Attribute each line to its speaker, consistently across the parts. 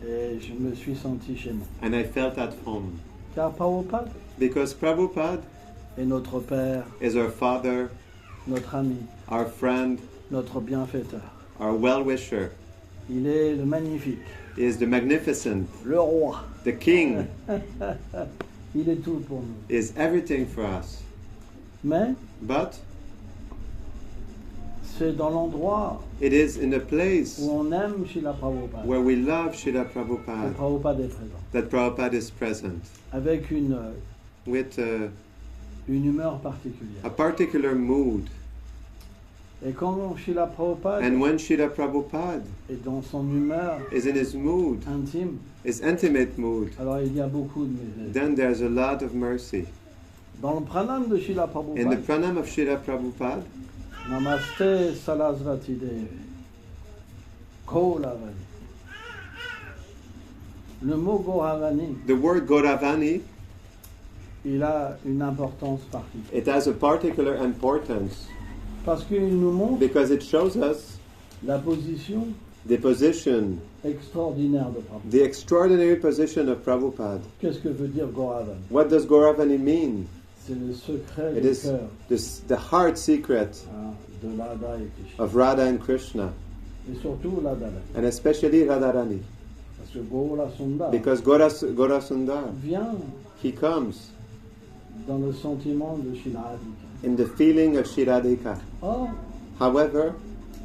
Speaker 1: Et je me suis senti chez moi.
Speaker 2: And I felt at home.
Speaker 1: Car Prabhupada
Speaker 2: Because Prabhupada
Speaker 1: est notre Père,
Speaker 2: is our father,
Speaker 1: notre ami,
Speaker 2: our friend,
Speaker 1: notre bienfaiteur.
Speaker 2: our well-wisher.
Speaker 1: Il est le magnifique,
Speaker 2: He is the magnificent,
Speaker 1: le roi.
Speaker 2: the king,
Speaker 1: Il est tout pour nous.
Speaker 2: is everything for us.
Speaker 1: Mais
Speaker 2: But
Speaker 1: c'est dans l'endroit
Speaker 2: it is in a place
Speaker 1: où on aime Srila Prabhupada
Speaker 2: where we love Srila
Speaker 1: que
Speaker 2: Prabhupada
Speaker 1: Prabhupada est présent.
Speaker 2: that Prabhupada is present
Speaker 1: Avec une
Speaker 2: with
Speaker 1: humeur particulière.
Speaker 2: a particular mood.
Speaker 1: Et quand Srila Prabhupada
Speaker 2: And when Srila Prabhupada
Speaker 1: est dans son humeur
Speaker 2: is in his mood,
Speaker 1: intime,
Speaker 2: his intimate mood,
Speaker 1: alors il y a beaucoup de misère.
Speaker 2: then there's a lot of mercy.
Speaker 1: Dans le pranam de Srila
Speaker 2: In the
Speaker 1: Prabhupada,
Speaker 2: pranam of Srila Prabhupada,
Speaker 1: Namaste Sarasvati Devi, Kaulavani. Le mot Gauravani,
Speaker 2: the word Gauravani,
Speaker 1: il a une importance particulière.
Speaker 2: it has a particular importance
Speaker 1: Parce qu'il nous montre
Speaker 2: because it shows us
Speaker 1: la position
Speaker 2: the position,
Speaker 1: extraordinaire de Prabhupada.
Speaker 2: the extraordinary position of Prabhupada.
Speaker 1: Qu'est-ce que veut dire Gauravani?
Speaker 2: What does Gauravani mean?
Speaker 1: C'est le secret
Speaker 2: It
Speaker 1: du
Speaker 2: is
Speaker 1: cœur
Speaker 2: the heart secret
Speaker 1: de Radha et Krishna.
Speaker 2: of Radha and Krishna,
Speaker 1: Et surtout Radha.
Speaker 2: and especially Radharani.
Speaker 1: Parce que Gaura Sundar
Speaker 2: Because Gaura Sundar,
Speaker 1: vient
Speaker 2: he comes
Speaker 1: dans le sentiment de Srila Radhika.
Speaker 2: in the feeling of Shiradhika.
Speaker 1: Or,
Speaker 2: However,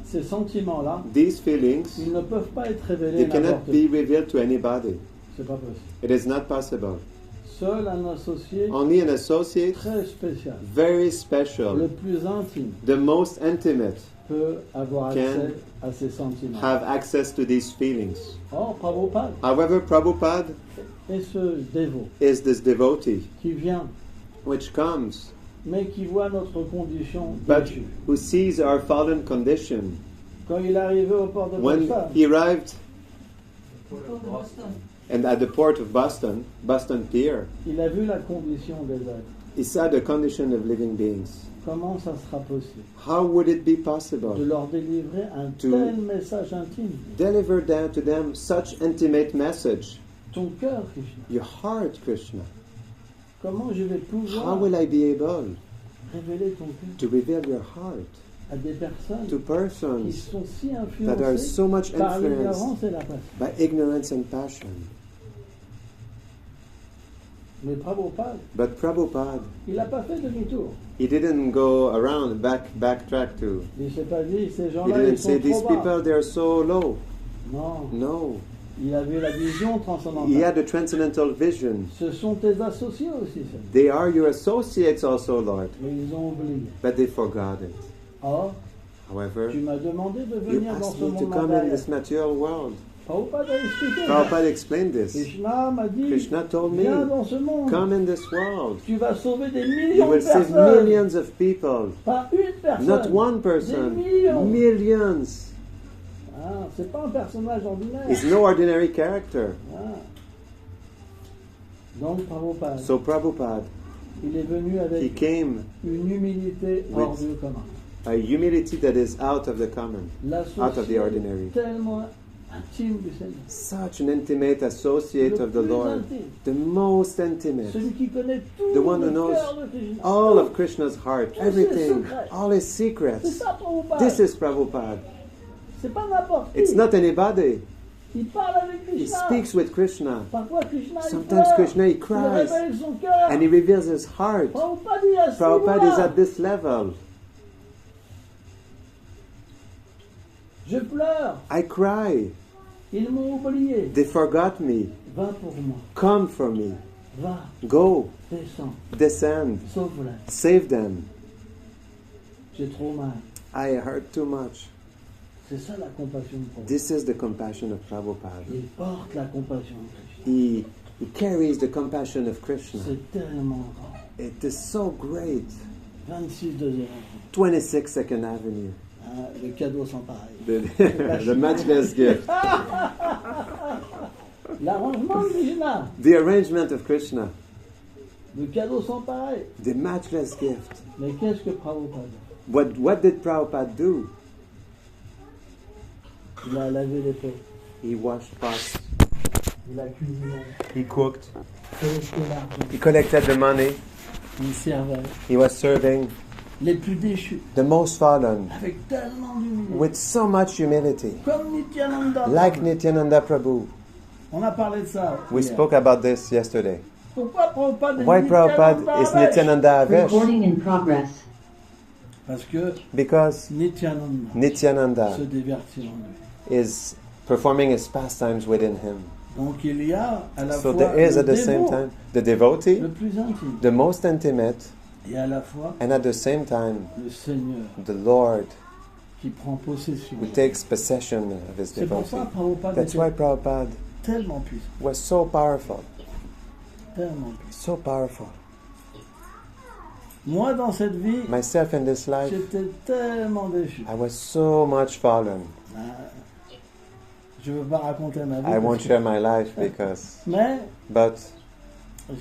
Speaker 1: ces sentiments-là,
Speaker 2: these feelings,
Speaker 1: ils ne peuvent pas être révélés
Speaker 2: they
Speaker 1: n'importe
Speaker 2: cannot
Speaker 1: qui.
Speaker 2: be revealed to anybody.
Speaker 1: C'est pas possible.
Speaker 2: It is not possible.
Speaker 1: Seul un associé
Speaker 2: Only an associate,
Speaker 1: très spécial,
Speaker 2: very
Speaker 1: le
Speaker 2: special,
Speaker 1: plus intime,
Speaker 2: the most intimate,
Speaker 1: peut avoir
Speaker 2: Can
Speaker 1: accès à ces sentiments.
Speaker 2: have access to these feelings.
Speaker 1: Or, Prabhupada
Speaker 2: However, Prabhupada
Speaker 1: est ce dévot
Speaker 2: is this devotee
Speaker 1: qui vient,
Speaker 2: which comes,
Speaker 1: mais qui voit notre condition
Speaker 2: but
Speaker 1: déchue.
Speaker 2: who sees our fallen condition.
Speaker 1: Quand il est arrivé au port de
Speaker 2: When
Speaker 1: Boston,
Speaker 2: he arrived and at the port of Boston Pier,
Speaker 1: il a vu la condition des êtres.
Speaker 2: he saw the condition of living beings.
Speaker 1: Comment ça sera possible
Speaker 2: How would it be
Speaker 1: de
Speaker 2: possible
Speaker 1: leur délivrer un
Speaker 2: To-
Speaker 1: tel message intime?
Speaker 2: deliver down to them such intimate message?
Speaker 1: Ton cœur, Krishna.
Speaker 2: Your heart, Krishna.
Speaker 1: Comment je vais
Speaker 2: How
Speaker 1: pouvoir
Speaker 2: will I be able
Speaker 1: révéler ton cœur
Speaker 2: to reveal your heart
Speaker 1: à des personnes
Speaker 2: to
Speaker 1: qui
Speaker 2: persons
Speaker 1: sont si
Speaker 2: that are
Speaker 1: influencées
Speaker 2: so much
Speaker 1: par
Speaker 2: influenced
Speaker 1: l'ignorance et la passion?
Speaker 2: by ignorance and passion?
Speaker 1: Mais Prabhupada,
Speaker 2: But Prabhupada,
Speaker 1: il n'a pas fait demi-tour.
Speaker 2: he didn't go around, backtrack to.
Speaker 1: Il ne s'est pas dit, ces
Speaker 2: He
Speaker 1: gens-là,
Speaker 2: didn't
Speaker 1: ils
Speaker 2: say
Speaker 1: sont
Speaker 2: these
Speaker 1: trop bas.
Speaker 2: people they are so low.
Speaker 1: Non,
Speaker 2: No,
Speaker 1: il avait la vision
Speaker 2: he
Speaker 1: transcendantale.
Speaker 2: had a transcendental vision.
Speaker 1: Ce sont tes associés aussi, ça.
Speaker 2: They are your associates also, Lord,
Speaker 1: Mais ils ont oublié.
Speaker 2: but they forgot it.
Speaker 1: Or,
Speaker 2: However,
Speaker 1: tu m'as demandé de
Speaker 2: you
Speaker 1: venir dans
Speaker 2: asked
Speaker 1: ce
Speaker 2: me to
Speaker 1: monde
Speaker 2: come in
Speaker 1: matériel.
Speaker 2: this material world.
Speaker 1: Prabhupada a expliqué.
Speaker 2: Prabhupada explained this.
Speaker 1: Krishna m'a dit,
Speaker 2: Krishna told me,
Speaker 1: viens dans ce monde.
Speaker 2: come in this world.
Speaker 1: Tu vas sauver des
Speaker 2: You
Speaker 1: millions de
Speaker 2: will save
Speaker 1: personnes.
Speaker 2: millions of people.
Speaker 1: Pas une personne.
Speaker 2: Not one
Speaker 1: Des
Speaker 2: person.
Speaker 1: millions.
Speaker 2: Millions.
Speaker 1: Ah, c'est pas un personnage ordinaire.
Speaker 2: It's no ordinary character.
Speaker 1: Ah. Donc Prabhupada,
Speaker 2: So Prabhupada,
Speaker 1: il est venu
Speaker 2: he
Speaker 1: avec
Speaker 2: came
Speaker 1: une humilité
Speaker 2: With-
Speaker 1: hors du commun.
Speaker 2: a humility that is out of the common, out of the
Speaker 1: L'associé
Speaker 2: ordinary.
Speaker 1: tellement intime du Seigneur.
Speaker 2: Such an intimate associate
Speaker 1: Le
Speaker 2: of the
Speaker 1: plus
Speaker 2: Lord,
Speaker 1: intime.
Speaker 2: the most intimate,
Speaker 1: Celui qui connaît tout
Speaker 2: the one who
Speaker 1: le
Speaker 2: knows
Speaker 1: cœur de Krishna.
Speaker 2: all of Krishna's heart,
Speaker 1: Tous ses
Speaker 2: everything,
Speaker 1: secrets.
Speaker 2: all his
Speaker 1: C'est
Speaker 2: secrets.
Speaker 1: ça Prabhupada.
Speaker 2: This is Prabhupada.
Speaker 1: C'est pas n'importe qui.
Speaker 2: It's not anybody.
Speaker 1: Il parle avec
Speaker 2: He
Speaker 1: Krishna.
Speaker 2: speaks with Krishna.
Speaker 1: Parfois Krishna il
Speaker 2: Sometimes
Speaker 1: pleure.
Speaker 2: Krishna, he
Speaker 1: Il
Speaker 2: cries
Speaker 1: révèle son cœur.
Speaker 2: and he reveals his heart.
Speaker 1: Prabhupada il est à ce
Speaker 2: Prabhupada is
Speaker 1: niveau-là.
Speaker 2: at this level.
Speaker 1: Je pleure.
Speaker 2: I cry.
Speaker 1: Ils m'ont oublié.
Speaker 2: They forgot me.
Speaker 1: Va pour moi.
Speaker 2: Come for me.
Speaker 1: Va.
Speaker 2: Go.
Speaker 1: Descends.
Speaker 2: Descend.
Speaker 1: Sauve-la.
Speaker 2: Save them.
Speaker 1: J'ai trop mal.
Speaker 2: I hurt too much.
Speaker 1: C'est ça la compassion de Prabhupada.
Speaker 2: This is the compassion of Prabhupada.
Speaker 1: Il porte la compassion de Krishna.
Speaker 2: He carries the compassion of Krishna.
Speaker 1: C'est tellement grand.
Speaker 2: It is so great.
Speaker 1: 26 deuxième.
Speaker 2: 26 Second Avenue.
Speaker 1: Ah, le cadeau sans pareil.
Speaker 2: The matchless gift.
Speaker 1: L'arrangement de Krishna.
Speaker 2: The arrangement of Krishna.
Speaker 1: Le cadeau sans pareil.
Speaker 2: The matchless gift.
Speaker 1: Mais qu'est-ce que Prabhupada?
Speaker 2: What did Prabhupada do?
Speaker 1: Il a lavé les pots.
Speaker 2: He washed pots.
Speaker 1: Il a cuisiné.
Speaker 2: He cooked.
Speaker 1: Collecté l'argent.
Speaker 2: He collected the money.
Speaker 1: Il servait.
Speaker 2: He was serving
Speaker 1: Les plus déchus.
Speaker 2: the most fallen
Speaker 1: Avec tellement d'humilité.
Speaker 2: with so much humility.
Speaker 1: Comme Nityananda.
Speaker 2: Like Nityananda Prabhu.
Speaker 1: On a parlé de ça.
Speaker 2: We
Speaker 1: hier.
Speaker 2: spoke about this yesterday.
Speaker 1: Pourquoi Prabhupada est
Speaker 2: Why Prabhupada is Nityananda Avesh?
Speaker 3: Recording in progress.
Speaker 1: Parce que
Speaker 2: Because
Speaker 1: Nityananda
Speaker 2: Nityananda
Speaker 1: se divertit en lui.
Speaker 2: is performing his pastimes within him.
Speaker 1: Donc il y a à la
Speaker 2: So
Speaker 1: fois
Speaker 2: there is
Speaker 1: le
Speaker 2: at the same
Speaker 1: dévot,
Speaker 2: time the devotee,
Speaker 1: le plus intime,
Speaker 2: the most intimate,
Speaker 1: et à la fois
Speaker 2: and at the same time
Speaker 1: le Seigneur
Speaker 2: the Lord
Speaker 1: qui prend possession.
Speaker 2: who takes possession of his
Speaker 1: C'est pour
Speaker 2: devotee.
Speaker 1: ça que Prabhupada
Speaker 2: That's why
Speaker 1: était
Speaker 2: Prabhupada
Speaker 1: tellement puissant,
Speaker 2: was so powerful,
Speaker 1: tellement puissant.
Speaker 2: so powerful.
Speaker 1: Moi dans cette vie,
Speaker 2: Myself in this life,
Speaker 1: j'étais tellement déchu.
Speaker 2: I was so much fallen.
Speaker 1: Ah, je ne veux pas raconter ma vie.
Speaker 2: I
Speaker 1: parce
Speaker 2: won't
Speaker 1: que-
Speaker 2: share my life because,
Speaker 1: Mais
Speaker 2: but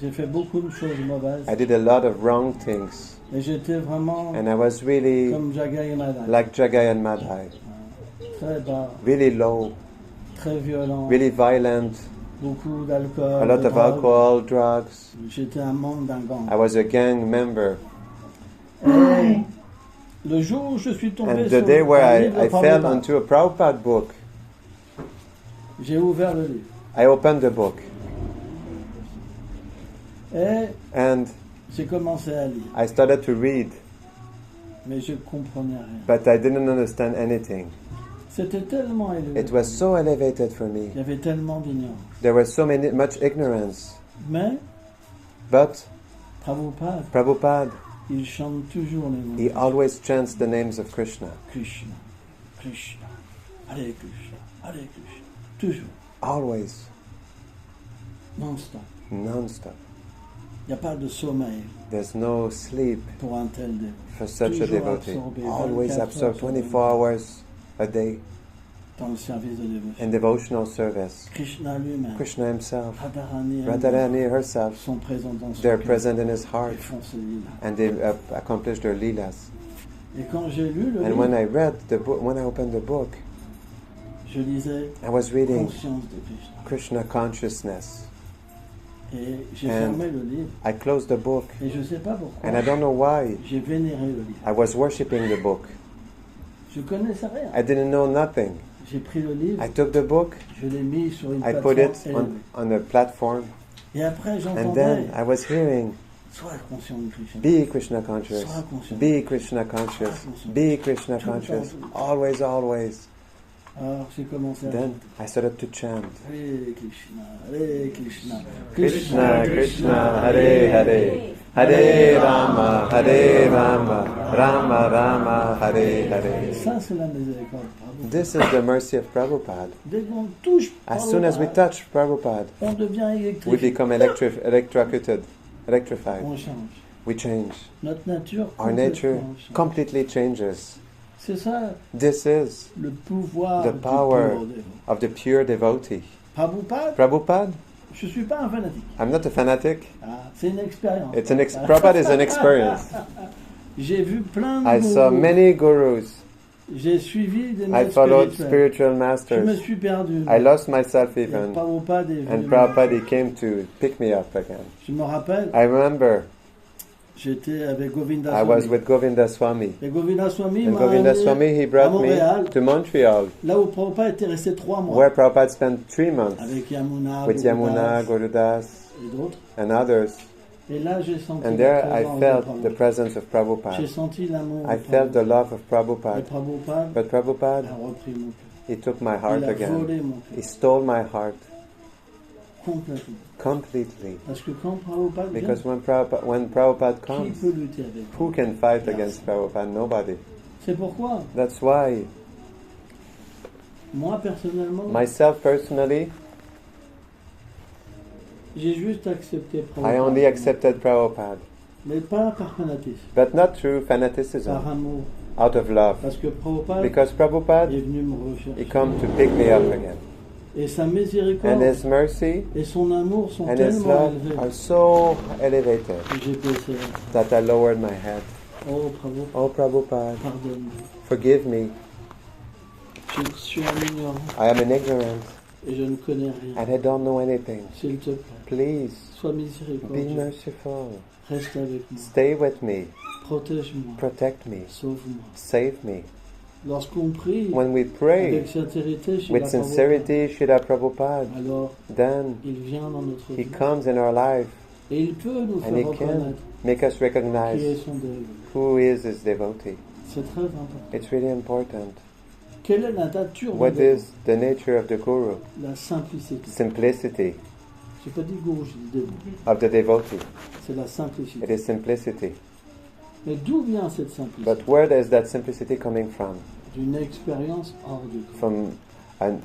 Speaker 1: j'ai fait beaucoup de choses mauvaises.
Speaker 2: I did a lot of wrong things,
Speaker 1: Et j'étais vraiment
Speaker 2: and I was really
Speaker 1: comme Jagai et Madai.
Speaker 2: like Jagai and Madhai,
Speaker 1: Très bas,
Speaker 2: really low,
Speaker 1: très violent,
Speaker 2: really violent,
Speaker 1: beaucoup d'alcool.
Speaker 2: a lot
Speaker 1: de
Speaker 2: of
Speaker 1: drogue.
Speaker 2: alcohol, drugs.
Speaker 1: J'étais un membre d'un gang.
Speaker 2: I was a gang member.
Speaker 1: Et le jour où je suis tombé
Speaker 2: And
Speaker 1: sur
Speaker 2: the day where
Speaker 1: un livre de
Speaker 2: I fell
Speaker 1: Prabhupada,
Speaker 2: onto a Prabhupada book,
Speaker 1: j'ai ouvert le livre.
Speaker 2: I opened the book
Speaker 1: Et
Speaker 2: and
Speaker 1: j'ai commencé à lire.
Speaker 2: I started to read,
Speaker 1: Mais je ne comprenais rien.
Speaker 2: but I didn't understand anything.
Speaker 1: C'était tellement élevé.
Speaker 2: It was so elevated for me.
Speaker 1: Il y avait tellement d'ignorance.
Speaker 2: There was much ignorance.
Speaker 1: Mais
Speaker 2: But
Speaker 1: Prabhupada,
Speaker 2: Prabhupada,
Speaker 1: il chante toujours les noms.
Speaker 2: he always chants the names of Krishna.
Speaker 1: Krishna, Krishna, Hare Krishna, Hare Krishna. Toujours,
Speaker 2: Always,
Speaker 1: non-stop.
Speaker 2: non-stop.
Speaker 1: Il n'y a pas de sommeil
Speaker 2: There's no sleep
Speaker 1: pour un tel dévot.
Speaker 2: for such a
Speaker 1: Toujours
Speaker 2: devotee.
Speaker 1: absorbé,
Speaker 2: Always
Speaker 1: 24
Speaker 2: absorbed
Speaker 1: heures
Speaker 2: 24 hours a day
Speaker 1: dans le service de dévotion.
Speaker 2: in devotional service.
Speaker 1: Krishna lui-même,
Speaker 2: Krishna himself,
Speaker 1: Radharani,
Speaker 2: Radharani herself,
Speaker 1: sont présents dans son
Speaker 2: they're
Speaker 1: cœur
Speaker 2: present in his
Speaker 1: et
Speaker 2: heart
Speaker 1: font ce livre.
Speaker 2: and they accomplish their leelas.
Speaker 1: Et quand j'ai lu le
Speaker 2: And when
Speaker 1: livre,
Speaker 2: I read the book, when I opened the book,
Speaker 1: je lisais
Speaker 2: I was reading
Speaker 1: Conscience de Krishna.
Speaker 2: Krishna consciousness.
Speaker 1: Et j'ai
Speaker 2: And
Speaker 1: fermé le livre.
Speaker 2: I closed the book
Speaker 1: Et je ne sais pas pourquoi.
Speaker 2: and I don't know why.
Speaker 1: J'ai vénéré le livre.
Speaker 2: I was worshipping the book.
Speaker 1: Je ne connaissais rien.
Speaker 2: I didn't know nothing.
Speaker 1: J'ai pris le livre,
Speaker 2: I took the book,
Speaker 1: je l'ai mis sur une
Speaker 2: I
Speaker 1: plateforme
Speaker 2: put it
Speaker 1: élevée.
Speaker 2: on a platform,
Speaker 1: Et après,
Speaker 2: and
Speaker 1: j'entendais,
Speaker 2: then I was hearing,
Speaker 1: sois conscient de Krishna.
Speaker 2: be Krishna conscious,
Speaker 1: Sois conscient.
Speaker 2: be Krishna conscious, be Krishna conscious, always, always.
Speaker 1: Alors j'ai commencé à
Speaker 2: Then
Speaker 1: chanter.
Speaker 2: I started to chant.
Speaker 1: Hare Krishna, Hare Krishna,
Speaker 2: Krishna, Krishna, Hare Hare, Hare Rama, Rama Rama, Hare Hare.
Speaker 1: Ça, c'est la miséricorde. Prabhupada.
Speaker 2: This is the mercy of Prabhupada.
Speaker 1: Dès qu'on touche
Speaker 2: As soon as we
Speaker 1: Prabhupada,
Speaker 2: touch Prabhupada,
Speaker 1: on devient
Speaker 2: we
Speaker 1: électrifié.
Speaker 2: become electrified.
Speaker 1: On change.
Speaker 2: We change.
Speaker 1: Notre nature,
Speaker 2: Our nature
Speaker 1: complètement change.
Speaker 2: completely changes.
Speaker 1: C'est ça
Speaker 2: This is
Speaker 1: le pouvoir
Speaker 2: the
Speaker 1: du
Speaker 2: power
Speaker 1: pur dévot.
Speaker 2: of the pure devotee.
Speaker 1: Prabhupada,
Speaker 2: Prabhupada,
Speaker 1: je ne suis pas un fanatique.
Speaker 2: I'm not a fanatic.
Speaker 1: Ah, c'est une expérience.
Speaker 2: It's Prabhupada is an experience.
Speaker 1: J'ai vu plein de
Speaker 2: I saw
Speaker 1: gurus.
Speaker 2: many gurus.
Speaker 1: J'ai suivi des
Speaker 2: I
Speaker 1: maîtres
Speaker 2: followed
Speaker 1: spirituels.
Speaker 2: spiritual
Speaker 1: Je me
Speaker 2: masters.
Speaker 1: suis perdu.
Speaker 2: I lost myself
Speaker 1: Et
Speaker 2: even.
Speaker 1: Prabhupada est
Speaker 2: And
Speaker 1: venu.
Speaker 2: Prabhupada he came to pick me up again.
Speaker 1: Je me rappelle,
Speaker 2: I remember
Speaker 1: j'étais avec Govinda
Speaker 2: I
Speaker 1: Swami.
Speaker 2: was with Govinda Swami.
Speaker 1: Et Govinda Swami
Speaker 2: And
Speaker 1: m'a
Speaker 2: Govinda
Speaker 1: amené
Speaker 2: Swami he
Speaker 1: à
Speaker 2: brought me
Speaker 1: Montréal,
Speaker 2: to Montreal,
Speaker 1: là où Prabhupada était resté 3 mois.
Speaker 2: where Prabhupada spent 3 months
Speaker 1: Avec Yamuna,
Speaker 2: with Yamuna,
Speaker 1: Gurudas
Speaker 2: Gurudas,
Speaker 1: et d'autres.
Speaker 2: and others.
Speaker 1: Et là, j'ai senti
Speaker 2: And
Speaker 1: la
Speaker 2: there I
Speaker 1: présence de
Speaker 2: felt the
Speaker 1: Prabhupada.
Speaker 2: presence of
Speaker 1: J'ai
Speaker 2: Prabhupada.
Speaker 1: senti l'amour
Speaker 2: I
Speaker 1: de
Speaker 2: felt the
Speaker 1: Prabhupada.
Speaker 2: love of
Speaker 1: Et
Speaker 2: Prabhupada.
Speaker 1: Prabhupada
Speaker 2: But Prabhupada,
Speaker 1: a repris mon cœur.
Speaker 2: he took my
Speaker 1: Il
Speaker 2: heart
Speaker 1: a
Speaker 2: again.
Speaker 1: volé mon
Speaker 2: He
Speaker 1: cœur
Speaker 2: stole my heart
Speaker 1: complètement.
Speaker 2: completely.
Speaker 1: Parce que quand Prabhupada vient,
Speaker 2: Because when Prabhupada
Speaker 1: qui
Speaker 2: comes,
Speaker 1: peut lutter avec
Speaker 2: who
Speaker 1: lui?
Speaker 2: can fight against Prabhupada? Nobody.
Speaker 1: C'est pourquoi,
Speaker 2: That's why,
Speaker 1: moi personnellement,
Speaker 2: myself personally,
Speaker 1: j'ai juste accepté
Speaker 2: I
Speaker 1: Prabhupada.
Speaker 2: only accepted Prabhupada.
Speaker 1: Mais pas par fanatisme,
Speaker 2: But not through
Speaker 1: par
Speaker 2: fanaticism,
Speaker 1: amour.
Speaker 2: out of love.
Speaker 1: Parce que Prabhupada
Speaker 2: Because Prabhupada,
Speaker 1: est venu me
Speaker 2: he
Speaker 1: rechercher.
Speaker 2: come to pick me up again.
Speaker 1: Et sa
Speaker 2: And
Speaker 1: miséricorde
Speaker 2: his mercy
Speaker 1: et son amour sont
Speaker 2: and his
Speaker 1: tellement
Speaker 2: love
Speaker 1: élevés
Speaker 2: are so elevated
Speaker 1: que j'ai baissé.
Speaker 2: that I lowered my head.
Speaker 1: Oh Prabhupada,
Speaker 2: Oh Prabhupada,
Speaker 1: pardonne-moi.
Speaker 2: forgive me.
Speaker 1: Je suis un ignorant.
Speaker 2: I am an ignorant.
Speaker 1: Et je ne connais rien.
Speaker 2: and I don't know anything.
Speaker 1: S'il te plaît,
Speaker 2: Please,
Speaker 1: sois
Speaker 2: be
Speaker 1: miséricordieux.
Speaker 2: merciful.
Speaker 1: Reste avec moi.
Speaker 2: Stay with me.
Speaker 1: Protège-moi.
Speaker 2: Protect me.
Speaker 1: Sauve-moi.
Speaker 2: Save me.
Speaker 1: Lorsqu'on prie
Speaker 2: When we pray
Speaker 1: avec sincérité,
Speaker 2: with sincerity, Srila Prabhupada,
Speaker 1: alors
Speaker 2: then
Speaker 1: il vient dans notre
Speaker 2: He
Speaker 1: vie.
Speaker 2: comes in our life
Speaker 1: Et il peut nous
Speaker 2: and
Speaker 1: faire
Speaker 2: He can
Speaker 1: reconnaître
Speaker 2: make us
Speaker 1: qui est
Speaker 2: recognize
Speaker 1: son dévot.
Speaker 2: who is His devotee.
Speaker 1: C'est très important.
Speaker 2: It's really important.
Speaker 1: Quelle est la nature
Speaker 2: What
Speaker 1: du dévot?
Speaker 2: is the nature of the Guru?
Speaker 1: La simplicité.
Speaker 2: Simplicity
Speaker 1: Je n'ai pas dit guru, j'ai dit dévot.
Speaker 2: of the devotee.
Speaker 1: C'est la
Speaker 2: It
Speaker 1: simplicité.
Speaker 2: is simplicity.
Speaker 1: Mais d'où vient cette simplicité?
Speaker 2: But where is that simplicity coming from?
Speaker 1: D'une expérience hors du commun.
Speaker 2: From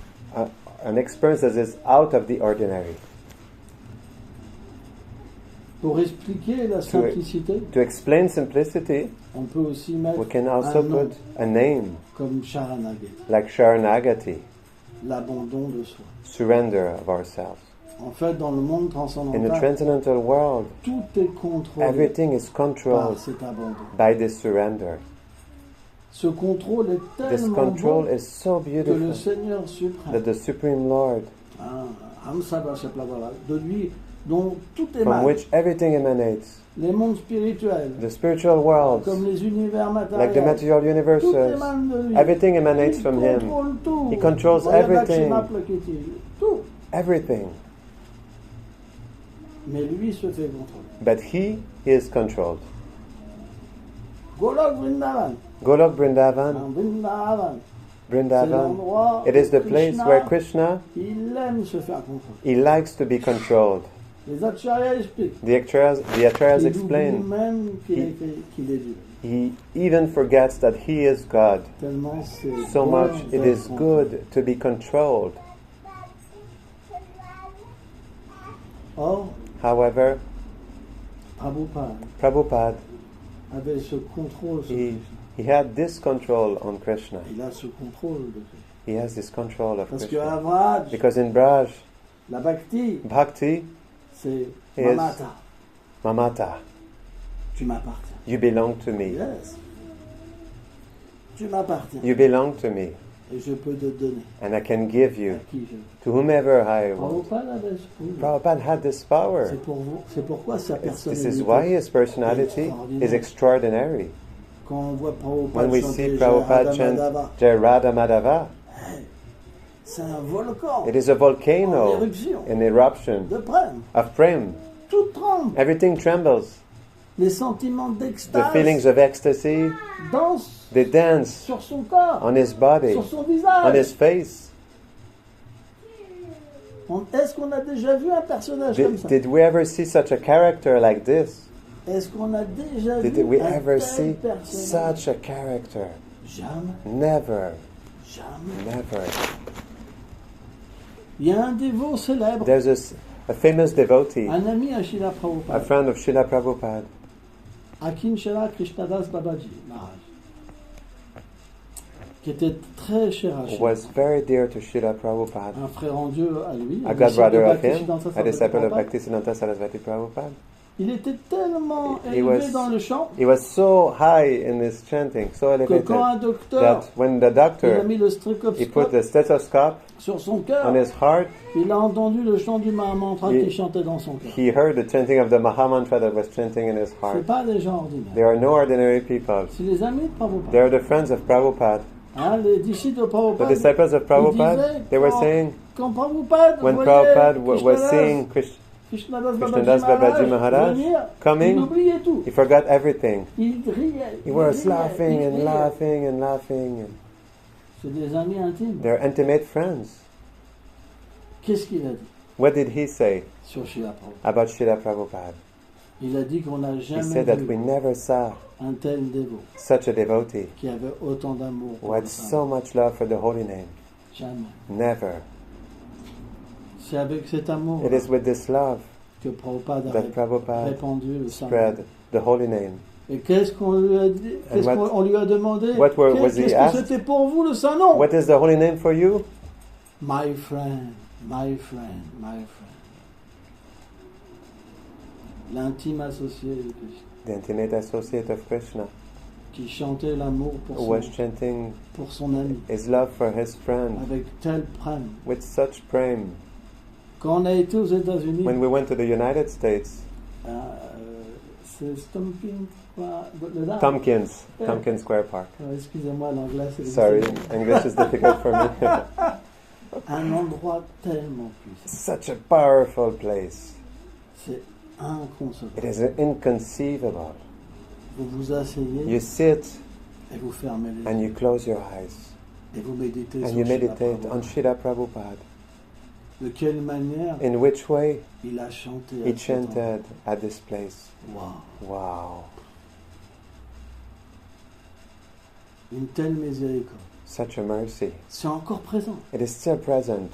Speaker 2: an experience that is out of the ordinary.
Speaker 1: Pour expliquer la simplicité,
Speaker 2: To explain simplicity,
Speaker 1: on peut aussi mettre
Speaker 2: we can also
Speaker 1: un nom
Speaker 2: put a name
Speaker 1: comme Sharanagati,
Speaker 2: like Sharanagati,
Speaker 1: l'abandon de soi.
Speaker 2: surrender of ourselves.
Speaker 1: En fait, dans le monde
Speaker 2: In the
Speaker 1: transcendantal,
Speaker 2: transcendental world,
Speaker 1: tout est contrôlé
Speaker 2: everything is
Speaker 1: par
Speaker 2: controlled
Speaker 1: cet abandon.
Speaker 2: by this surrender.
Speaker 1: Ce contrôle est
Speaker 2: This
Speaker 1: tellement
Speaker 2: control
Speaker 1: beau
Speaker 2: is so
Speaker 1: que le
Speaker 2: beautiful
Speaker 1: Seigneur
Speaker 2: that
Speaker 1: suprême,
Speaker 2: the Supreme Lord,
Speaker 1: de lui dont tout
Speaker 2: from
Speaker 1: émane,
Speaker 2: which everything emanates,
Speaker 1: les mondes spirituels,
Speaker 2: the spiritual worlds,
Speaker 1: comme les univers
Speaker 2: like the
Speaker 1: matériels,
Speaker 2: material
Speaker 1: tout
Speaker 2: universes,
Speaker 1: émane de lui.
Speaker 2: everything emanates
Speaker 1: Il
Speaker 2: from Him.
Speaker 1: contrôle tout.
Speaker 2: He controls
Speaker 1: Voyez
Speaker 2: everything.
Speaker 1: Lakshmi, tout.
Speaker 2: Everything.
Speaker 1: Mais lui se fait contrôler.
Speaker 2: But He is controlled.
Speaker 1: Golok Vrindavan.
Speaker 2: Golok Vrindavan,
Speaker 1: Vrindavan. C'est
Speaker 2: Vrindavan,
Speaker 1: l'endroit
Speaker 2: it is the
Speaker 1: où
Speaker 2: place where Krishna,
Speaker 1: il aime se faire contrôler.
Speaker 2: He likes to be controlled.
Speaker 1: Les acharyas expliquent.
Speaker 2: The Acharyas
Speaker 1: Il
Speaker 2: explain,
Speaker 1: oublie même qu'il est Dieu.
Speaker 2: He even forgets that He is God.
Speaker 1: Tellement c'est
Speaker 2: So
Speaker 1: bon
Speaker 2: much it
Speaker 1: d'être
Speaker 2: is
Speaker 1: contrôlé.
Speaker 2: good to be controlled.
Speaker 1: Or,
Speaker 2: However,
Speaker 1: Prabhupada
Speaker 2: Prabhupada,
Speaker 1: avait ce contrôle sur
Speaker 2: he,
Speaker 1: Krishna.
Speaker 2: he had this control on Krishna.
Speaker 1: Il a ce contrôle de Krishna.
Speaker 2: He has this control of
Speaker 1: Parce que
Speaker 2: Krishna.
Speaker 1: à Vraj,
Speaker 2: Because in Braj,
Speaker 1: la bhakti,
Speaker 2: Bhakti
Speaker 1: c'est
Speaker 2: Yes.
Speaker 1: Mamata.
Speaker 2: Mamata,
Speaker 1: Tu m'appartiens.
Speaker 2: you belong to me.
Speaker 1: Yes. Tu m'appartiens.
Speaker 2: You belong to me,
Speaker 1: Et je peux te donner
Speaker 2: and I can give
Speaker 1: à
Speaker 2: you
Speaker 1: qui je veux.
Speaker 2: to whomever I want.
Speaker 1: Prabhupada avait ce pouvoir.
Speaker 2: Prabhupada had this power.
Speaker 1: C'est pour vous. C'est pourquoi sa
Speaker 2: This
Speaker 1: personnalité.
Speaker 2: is why his personality is extraordinary.
Speaker 1: Quand on voit
Speaker 2: When
Speaker 1: Prabhupada
Speaker 2: we
Speaker 1: chanter
Speaker 2: see
Speaker 1: Jai
Speaker 2: Prabhupada
Speaker 1: Radha
Speaker 2: chant
Speaker 1: Madhava,
Speaker 2: Jai Radha Madhava,
Speaker 1: c'est un volcan
Speaker 2: it is a
Speaker 1: en
Speaker 2: volcano,
Speaker 1: éruption
Speaker 2: an eruption
Speaker 1: de prême.
Speaker 2: of prem.
Speaker 1: Tout tremble.
Speaker 2: Everything trembles.
Speaker 1: Les sentiments
Speaker 2: The
Speaker 1: d'extase
Speaker 2: feelings of ecstasy,
Speaker 1: dansent
Speaker 2: they dance
Speaker 1: sur son corps,
Speaker 2: on his body,
Speaker 1: sur son
Speaker 2: on
Speaker 1: visage.
Speaker 2: his face.
Speaker 1: Est-ce qu'on a déjà vu un personnage comme ça?
Speaker 2: Did we ever see such a character like this?
Speaker 1: Est-ce qu'on a déjà
Speaker 2: Did
Speaker 1: vu
Speaker 2: we
Speaker 1: un
Speaker 2: ever
Speaker 1: tel
Speaker 2: see
Speaker 1: personnage?
Speaker 2: such a character?
Speaker 1: Jamais,
Speaker 2: Never,
Speaker 1: jamais.
Speaker 2: never.
Speaker 1: Il y a un dévot célèbre,
Speaker 2: There's a famous devotee,
Speaker 1: un ami à Srila
Speaker 2: a
Speaker 1: Prabhupada,
Speaker 2: friend of Srila Prabhupada,
Speaker 1: Akinshala Krishnadas Babaji Maharaj, qui était très cher à Srila.
Speaker 2: was very dear to Srila Prabhupada.
Speaker 1: Un frère en Dieu à lui,
Speaker 2: A
Speaker 1: un
Speaker 2: god
Speaker 1: disciple de
Speaker 2: brother of him,
Speaker 1: Bhaktisiddhanta
Speaker 2: a
Speaker 1: Saraswati
Speaker 2: disciple of
Speaker 1: Prabhupada.
Speaker 2: Bhaktisiddhanta Saraswati Prabhupada.
Speaker 1: Il était tellement
Speaker 2: He
Speaker 1: élevé
Speaker 2: was-
Speaker 1: dans le chant
Speaker 2: He was so high in his chanting, so
Speaker 1: que
Speaker 2: elevated,
Speaker 1: quand un docteur
Speaker 2: that when the
Speaker 1: il a
Speaker 2: doctor,
Speaker 1: mis le
Speaker 2: he put
Speaker 1: stethoscope
Speaker 2: the stethoscope
Speaker 1: sur son cœur,
Speaker 2: on his heart,
Speaker 1: il a entendu le chant du Mahamantra
Speaker 2: He-
Speaker 1: qui chantait dans son cœur.
Speaker 2: he heard the chanting of the Mahamantra that was chanting in his
Speaker 1: Ce
Speaker 2: heart.
Speaker 1: pas des gens ordinaires.
Speaker 2: They are no ordinary people.
Speaker 1: C'est les amis de Prabhupada.
Speaker 2: They are the friends of Prabhupada.
Speaker 1: Hein, les disciples de
Speaker 2: The
Speaker 1: Prabhupada.
Speaker 2: disciples of
Speaker 1: ils disaient,
Speaker 2: Prabhupada, they were
Speaker 1: quand-
Speaker 2: saying,
Speaker 1: quand Prabhupada
Speaker 2: when
Speaker 1: voyait
Speaker 2: Prabhupada was
Speaker 1: Krishnadas-
Speaker 2: seeing
Speaker 1: Krishnadas
Speaker 2: Krishnadas Babaji Maharaj
Speaker 1: venir,
Speaker 2: coming,
Speaker 1: il oubliait tout.
Speaker 2: he forgot everything.
Speaker 1: Il riait.
Speaker 2: He
Speaker 1: il
Speaker 2: was
Speaker 1: riait,
Speaker 2: laughing
Speaker 1: il
Speaker 2: and
Speaker 1: riait.
Speaker 2: laughing and laughing. And
Speaker 1: C'est des amis intimes.
Speaker 2: they're intimate friends.
Speaker 1: Qu'est-ce qu'il a dit
Speaker 2: What did he say
Speaker 1: sur Srila Prabhupada?
Speaker 2: about Srila Prabhupada?
Speaker 1: Il a dit qu'on n'a
Speaker 2: He
Speaker 1: jamais
Speaker 2: said that
Speaker 1: vu
Speaker 2: we never saw
Speaker 1: un tel dévot
Speaker 2: such a devotee
Speaker 1: qui avait autant d'amour
Speaker 2: who
Speaker 1: pour
Speaker 2: had
Speaker 1: le Saint.
Speaker 2: so much love for the holy name.
Speaker 1: Jamais.
Speaker 2: Never.
Speaker 1: C'est avec cet amour
Speaker 2: It is with this love
Speaker 1: que Prabhupada a
Speaker 2: that Prabhupada
Speaker 1: répandu le Saint.
Speaker 2: spread the holy name.
Speaker 1: Et qu'est-ce qu'on lui a dit? Qu'est-ce
Speaker 2: what-
Speaker 1: qu'on lui a demandé?
Speaker 2: what was he
Speaker 1: Qu'est-ce que
Speaker 2: asked?
Speaker 1: c'était pour vous le Saint nom?
Speaker 2: What is the holy name for you?
Speaker 1: My friend, my friend, my friend. L'intime associé de Krishna.
Speaker 2: The intimate associate of Krishna.
Speaker 1: qui chantait l'amour
Speaker 2: who was chanting
Speaker 1: pour son ami,
Speaker 2: his love for his friend
Speaker 1: avec tel prême.
Speaker 2: with such prem.
Speaker 1: Quand on a été aux États-Unis,
Speaker 2: When we went to the United States,
Speaker 1: c'est Stomping, quoi, le lac.
Speaker 2: Tompkins,
Speaker 1: Yeah.
Speaker 2: Tompkins Square Park.
Speaker 1: Excusez-moi, l'anglais c'est
Speaker 2: Sorry,
Speaker 1: difficile.
Speaker 2: English is difficult for me.
Speaker 1: Un endroit tellement puissant.
Speaker 2: Such a powerful place.
Speaker 1: C'est inconcevable.
Speaker 2: It is inconceivable.
Speaker 1: Vous vous asseyez
Speaker 2: You sit
Speaker 1: et vous fermez les
Speaker 2: and
Speaker 1: yeux
Speaker 2: you close your eyes
Speaker 1: et vous méditez
Speaker 2: and
Speaker 1: sur
Speaker 2: you
Speaker 1: Srila
Speaker 2: meditate
Speaker 1: Prabhupada.
Speaker 2: on Srila Prabhupada.
Speaker 1: De quelle manière
Speaker 2: In which way
Speaker 1: il a chanté
Speaker 2: he
Speaker 1: à cet endroit.
Speaker 2: chanted at this place.
Speaker 1: Wow.
Speaker 2: Wow.
Speaker 1: Une telle miséricorde.
Speaker 2: Such a mercy.
Speaker 1: C'est encore présent.
Speaker 2: It is still present.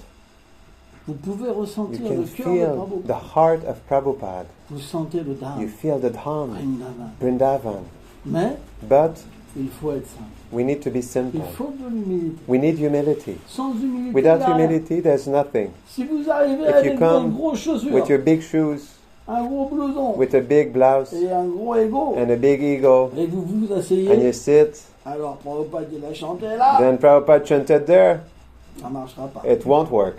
Speaker 1: Vous pouvez
Speaker 2: You
Speaker 1: ressentir
Speaker 2: can
Speaker 1: le cœur de
Speaker 2: feel
Speaker 1: Prabhupada.
Speaker 2: the heart of Prabhupada.
Speaker 1: Vous sentez le
Speaker 2: You
Speaker 1: dharma,
Speaker 2: feel the Dham,
Speaker 1: Vrindavan.
Speaker 2: Vrindavan.
Speaker 1: Mais
Speaker 2: But
Speaker 1: il faut être simple.
Speaker 2: we need to be
Speaker 1: Il
Speaker 2: simple.
Speaker 1: faut de l'humilité.
Speaker 2: We need humility.
Speaker 1: Sans humilité, il
Speaker 2: Without
Speaker 1: y a rien.
Speaker 2: humility, there's nothing.
Speaker 1: Si vous arrivez
Speaker 2: If you
Speaker 1: avec
Speaker 2: come
Speaker 1: vos grosses chaussures,
Speaker 2: With your big shoes,
Speaker 1: un gros blouson
Speaker 2: with a big blouse,
Speaker 1: et un gros ego,
Speaker 2: and a big ego,
Speaker 1: et que vous vous
Speaker 2: and you
Speaker 1: asseyez,
Speaker 2: sit,
Speaker 1: alors Prabhupada il a chanté là,
Speaker 2: then Prabhupada chanted there,
Speaker 1: ça ne marchera pas.
Speaker 2: it won't work.